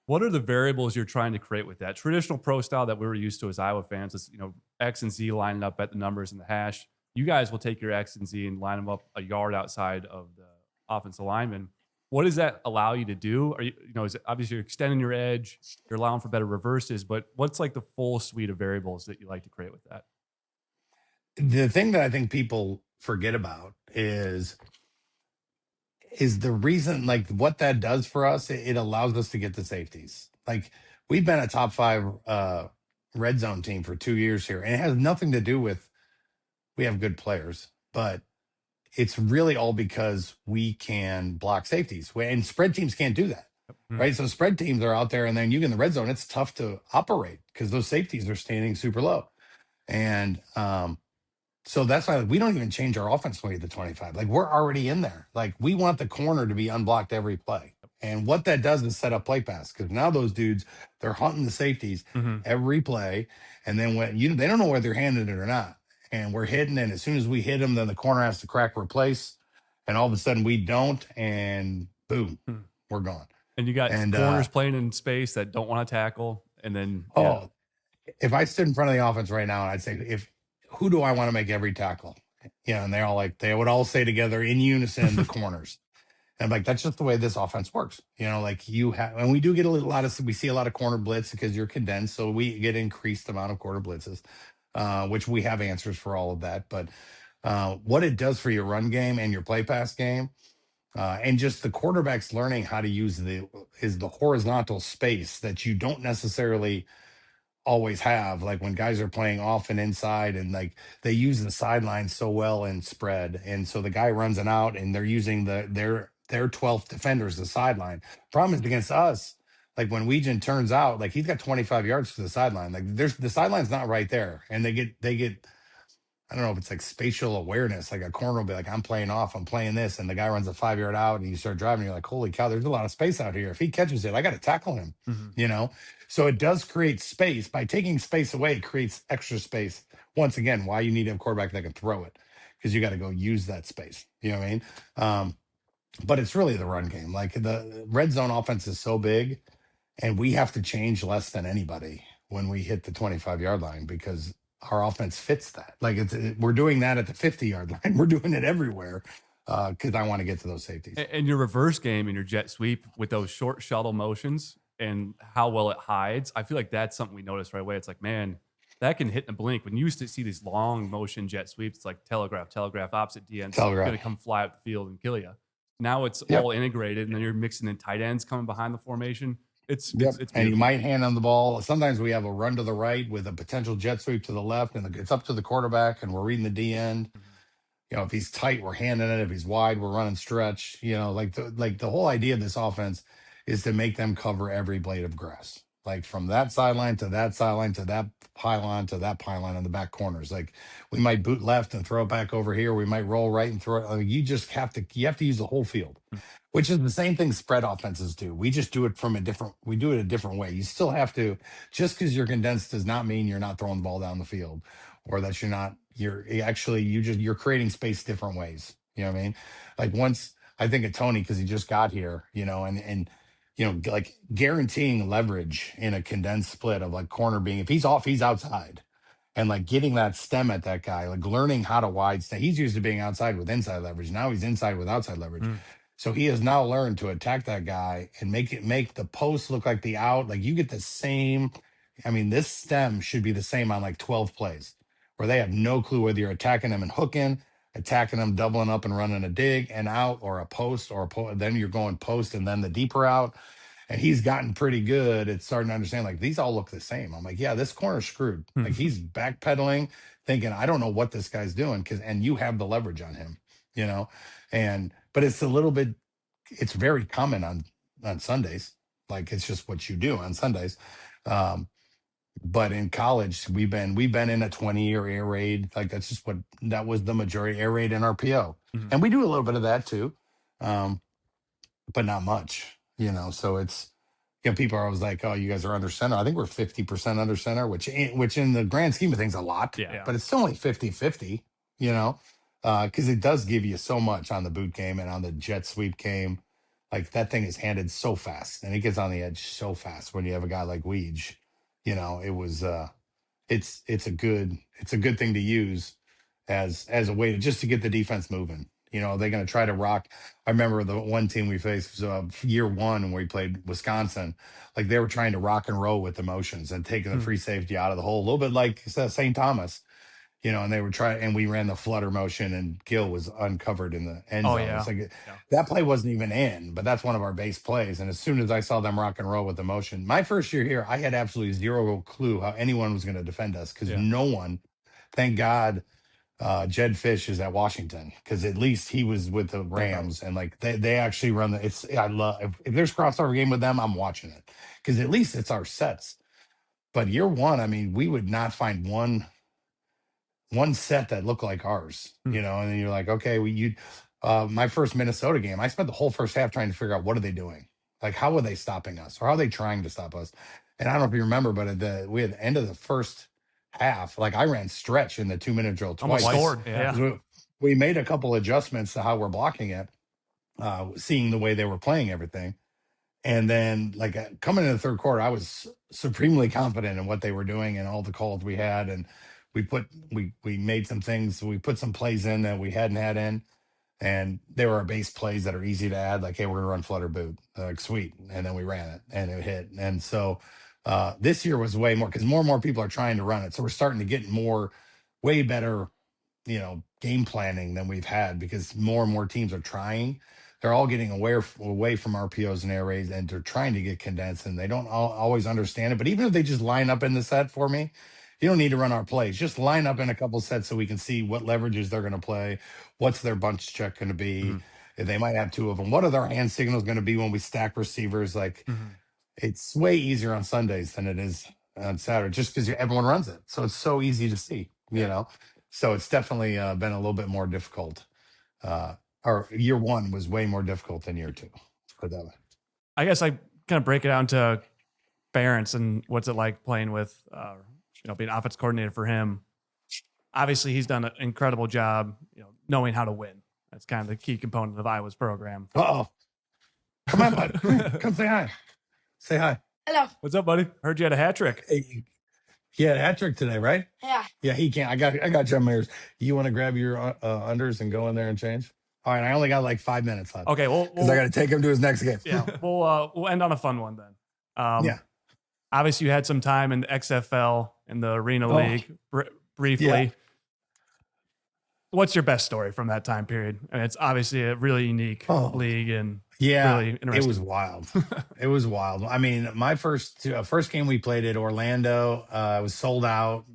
What are the variables you're trying to create with that? Traditional pro style that we were used to as Iowa fans is, you know, X and Z lining up at the numbers in the hash. You guys will take your X and Z and line them up a yard outside of the offensive lineman. What does that allow you to do? Are you know, is it obviously you're extending your edge, you're allowing for better reverses, but what's like the full suite of variables that you like to create with that? the thing that I think people forget about is the reason, like what that does for us. It allows us to get the safeties. Like we've been a top 5 red zone team for 2 years here, and it has nothing to do with we have good players, but it's really all because we can block safeties. And spread teams can't do that, right? So spread teams are out there, and then you get in the red zone, it's tough to operate because those safeties are standing super low. And so that's why we don't even change our offense way to the 25. Like we're already in there. Like we want the corner to be unblocked every play. And what that does is set up play pass, because now those dudes, they're hunting the safeties every play. And then when they don't know whether they're handing it or not. And we're hitting, and as soon as we hit them, then the corner has to crack replace. And all of a sudden we don't, and boom, we're gone. And you got corners playing in space that don't want to tackle. And then if I stood in front of the offense right now and I'd say, who do I want to make every tackle? And they would all say together in unison, the corners. And I'm like, that's just the way this offense works. Like and we do get we see a lot of corner blitz because you're condensed. So we get increased amount of corner blitzes, which we have answers for all of that. But what it does for your run game and your play pass game, and just the quarterbacks learning how to use the horizontal space that you don't necessarily always have, like when guys are playing off and inside, and like they use the sideline so well in spread, and so the guy runs it out and they're using their 12th defenders the sideline. Problem is against us, like when Weejan turns out, like he's got 25 yards to the sideline, like the sideline's not right there, and they get I don't know if it's like spatial awareness, like a corner will be like, I'm playing off, I'm playing this, and the guy runs a 5-yard out, and you start driving, you're like, holy cow, there's a lot of space out here. If he catches it, I got to tackle him, So it does create space. By taking space away, it creates extra space. Once again, why you need a quarterback that can throw it, because you got to go use that space. You know what I mean? But it's really the run game. Like the red zone offense is so big, and we have to change less than anybody when we hit the 25-yard line, because our offense fits that. Like we're doing that at the 50-yard line. We're doing it everywhere because I want to get to those safeties. And your reverse game and your jet sweep with those short shuttle motions and how well it hides, I feel like that's something we notice right away. It's like, man, that can hit in a blink. When you used to see these long motion jet sweeps, it's like telegraph, opposite DN, going to come fly up the field and kill you. Now it's all integrated, and then you're mixing in tight ends coming behind the formation. It's and you might hand on the ball. Sometimes we have a run to the right with a potential jet sweep to the left, and it's up to the quarterback, and we're reading the D end. If he's tight, we're handing it. If he's wide, we're running stretch. Like the whole idea of this offense is to make them cover every blade of grass, like from that sideline to that sideline to that pylon in the back corners. Like we might boot left and throw it back over here. We might roll right and throw it. Like you have to use the whole field, which is the same thing spread offenses do. We just do it we do it a different way. You still have to, just because you're condensed does not mean you're not throwing the ball down the field, or that you're creating space different ways. You know what I mean? Like once I think of Tony, because he just got here, and like guaranteeing leverage in a condensed split of like corner being, if he's off, he's outside, and like getting that stem at that guy, like learning how to wide stay. He's used to being outside with inside leverage. Now he's inside with outside leverage. So he has now learned to attack that guy and make the post look like the out. Like you get the same. I mean, this stem should be the same on like 12 plays, where they have no clue whether you're attacking them and hooking, attacking them, doubling up and running a dig and out, or a post, then you're going post and then the deeper out. And he's gotten pretty good at starting to understand, like, these all look the same. I'm like, yeah, this corner's screwed. Like he's backpedaling, thinking, I don't know what this guy's doing, and you have the leverage on him, but it's it's very common on Sundays. Like it's just what you do on Sundays. But in college, we've been in a 20-year air raid. Like that was the majority, air raid and RPO. And we do a little bit of that too. But not much, so it's, people are always like, oh, you guys are under center. I think we're 50% under center, which in the grand scheme of things, a lot, but it's still only 50-50, because it does give you so much on the boot game and on the jet sweep game. Like that thing is handed so fast, and it gets on the edge so fast when you have a guy like Weege. It was it's a good thing to use as a way to get the defense moving. They're going to try to rock. I remember the one team we faced was year one when we played Wisconsin. Like they were trying to rock and roll with the motions and taking the free safety out of the hole, a little bit like St. Thomas. and they were trying, and we ran the flutter motion, and Gill was uncovered in the end Oh, zone. yeah. It's like that play wasn't even in, but that's one of our base plays. And as soon as I saw them rock and roll with the motion, my first year here, I had absolutely zero clue how anyone was going to defend us because no one, thank God, Jed Fish is at Washington because at least he was with the Rams and like they actually run I love if there's crossover game with them, I'm watching it because at least it's our sets. But year one, I mean, we would not find one set that looked like ours, and then you're like, okay, my first Minnesota game, I spent the whole first half trying to figure out what are they doing, like how are they stopping us or how are they trying to stop us. And I don't know if you remember, but we had the end of the first half, like I ran stretch in the 2-minute drill twice. Scored. We made a couple adjustments to how we're blocking it, seeing the way they were playing everything. And then like coming in the third quarter, I was supremely confident in what they were doing and all the calls we had. And we made some things, we put some plays in that we hadn't had in. And they were our base plays that are easy to add, like, hey, we're gonna run flutter boot. Like, sweet. And then we ran it and it hit. And so this year was way more because more and more people are trying to run it. So we're starting to get way better, game planning than we've had because more and more teams are trying. They're all getting away from RPOs and air raids, and they're trying to get condensed, and they don't always understand it. But even if they just line up in the set for me, you don't need to run our plays. Just line up in a couple sets so we can see what leverages they're going to play, what's their bunch check going to be. If they might have two of them, what are their hand signals going to be when we stack receivers? Like, it's way easier on Sundays than it is on Saturday, just because everyone runs it. So it's so easy to see, So it's definitely been a little bit more difficult. Or year one was way more difficult than year two. For that. I guess I kind of break it down to Ferentz and what's it like playing with, being offense coordinator for him. Obviously, he's done an incredible job, knowing how to win. That's kind of the key component of Iowa's program. Uh-oh. Come on, bud. Come say hi. Say hi. Hello. What's up, buddy? Heard you had a hat trick. Hey, he had a hat trick today, right? Yeah. Yeah, he can't. I got John Mayers. You want to grab your unders and go in there and change? All right, I only got like 5 minutes left. Okay, well, because I got to take him to his next game. Yeah, we'll end on a fun one then. Yeah. Obviously, you had some time in the XFL in the Arena League briefly. Yeah. What's your best story from that time period? I mean, it's obviously a really unique league and really interesting. It was wild. It was wild. I mean, my first game we played at Orlando, it was sold out.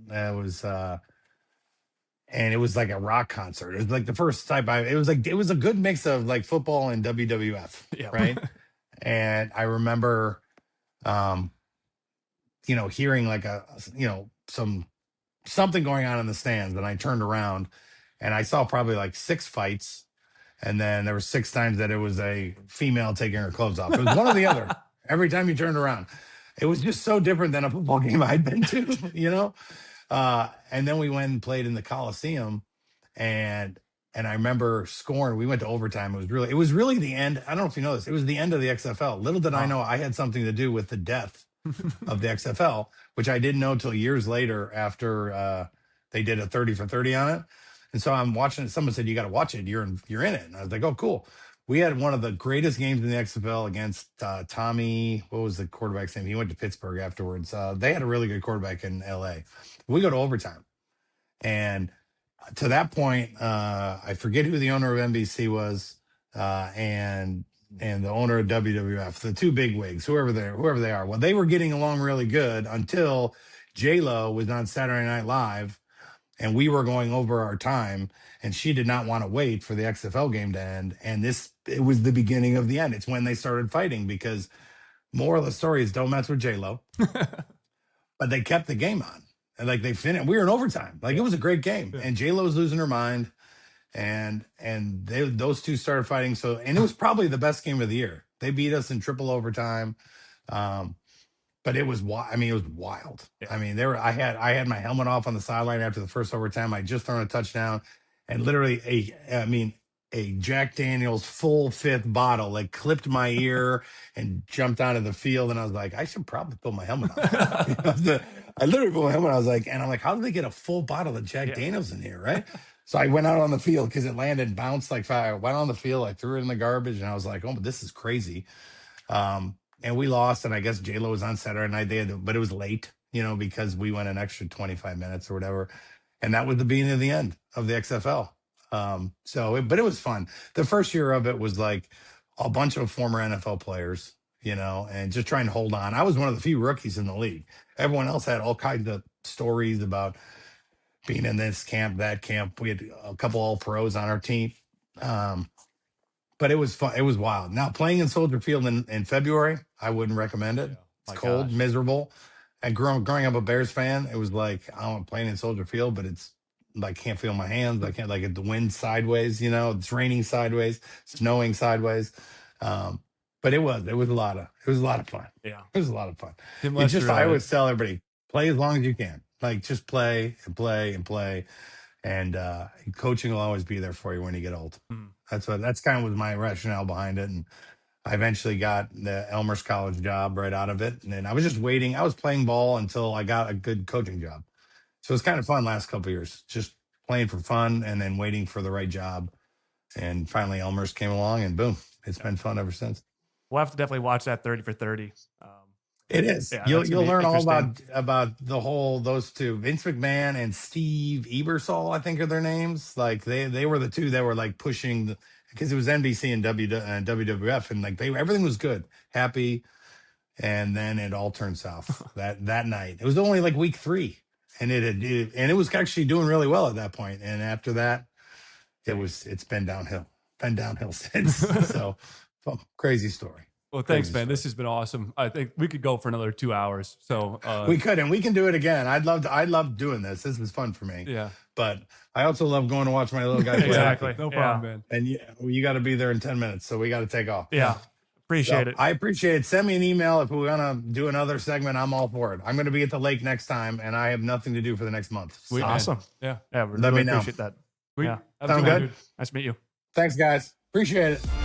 And it was like a rock concert. It was like the first time it was a good mix of like football and WWF, right? And I remember, hearing like something going on in the stands. And I turned around and I saw probably like 6 fights. And then there were 6 times that it was a female taking her clothes off. It was one or the other. Every time you turned around, it was just so different than a football game I'd been to, and then we went and played in the Coliseum, and I remember scoring. We went to overtime. It was really the end. I don't know if you know this. It was the end of the XFL. Little did I know I had something to do with the death of the XFL, which I didn't know till years later after they did a 30 for 30 on it. And so I'm watching it. Someone said, you got to watch it. You're in it. And I was like, oh, cool. We had one of the greatest games in the XFL against Tommy. What was the quarterback's name? He went to Pittsburgh afterwards. They had a really good quarterback in LA. We go to overtime. And to that point, I forget who the owner of NBC was and the owner of WWF, the 2 big wigs, whoever they are. Well, they were getting along really good until J-Lo was on Saturday Night Live. And we were going over our time, and she did not want to wait for the XFL game to end. And it was the beginning of the end. It's when they started fighting because moral of the story is don't mess with J-Lo. But they kept the game on. And like they finished, we were in overtime. Like it was a great game. And J-Lo was losing her mind. And those 2 started fighting. And it was probably the best game of the year. They beat us in triple overtime. But it was wild. Yeah. I mean, I had my helmet off on the sideline after the first overtime. I just thrown a touchdown, and literally a Jack Daniels full 5th bottle like clipped my ear and jumped onto the field. And I was like, I should probably put my helmet on. I literally put my helmet on. I was like, how did they get a full bottle of Jack Daniels in here, right? So I went out on the field because it landed and bounced like fire. I went on the field, I threw it in the garbage, and I was like, oh, but this is crazy. And we lost, and I guess J-Lo was on Saturday night. But it was late, because we went an extra 25 minutes or whatever. And that was the beginning of the end of the XFL. But it was fun. The first year of it was like a bunch of former NFL players, and just trying to hold on. I was one of the few rookies in the league. Everyone else had all kinds of stories about being in this camp, that camp. We had a couple all pros on our team. But it was fun. It was wild. Now playing in Soldier Field in February, I wouldn't recommend it. It's cold, miserable. And growing up a Bears fan, it was like, I'm playing in Soldier Field, but it's like, can't feel my hands. I can't, like, the wind sideways, it's raining sideways, snowing sideways. But it was a lot of fun. Yeah. It was a lot of fun. I always tell everybody, play as long as you can. Like, just play and play and play. And coaching will always be there for you when you get old. That's kind of was my rationale behind it. And I eventually got the Elmer's College job right out of it. And then I was just waiting. I was playing ball until I got a good coaching job. So it's kind of fun last couple of years, just playing for fun and then waiting for the right job. And finally Elmer's came along and boom, it's been fun ever since. We'll have to definitely watch that 30 for 30. It is. Yeah, you'll learn all about those two, Vince McMahon and Steve Ebersol, I think are their names. Like they were the two that were like pushing because it was NBC and WWF, and like everything was good, happy, and then it all turned south that night. It was only like week 3, and it was actually doing really well at that point. And after that, it's been downhill since. So, crazy story. Well, thanks, man. This has been awesome. I think we could go for another 2 hours. So we could, and we can do it again. I love doing this. This was fun for me. Yeah. But I also love going to watch my little guy play. Exactly. No problem, man. And you got to be there in 10 minutes, so we got to take off. Yeah. Appreciate it. I appreciate it. Send me an email if we're gonna do another segment. I'm all for it. I'm gonna be at the lake next time, and I have nothing to do for the next month. Sweet, awesome. Yeah. We really appreciate that. Sweet. Yeah. Sound good? Nice to meet you. Thanks, guys. Appreciate it.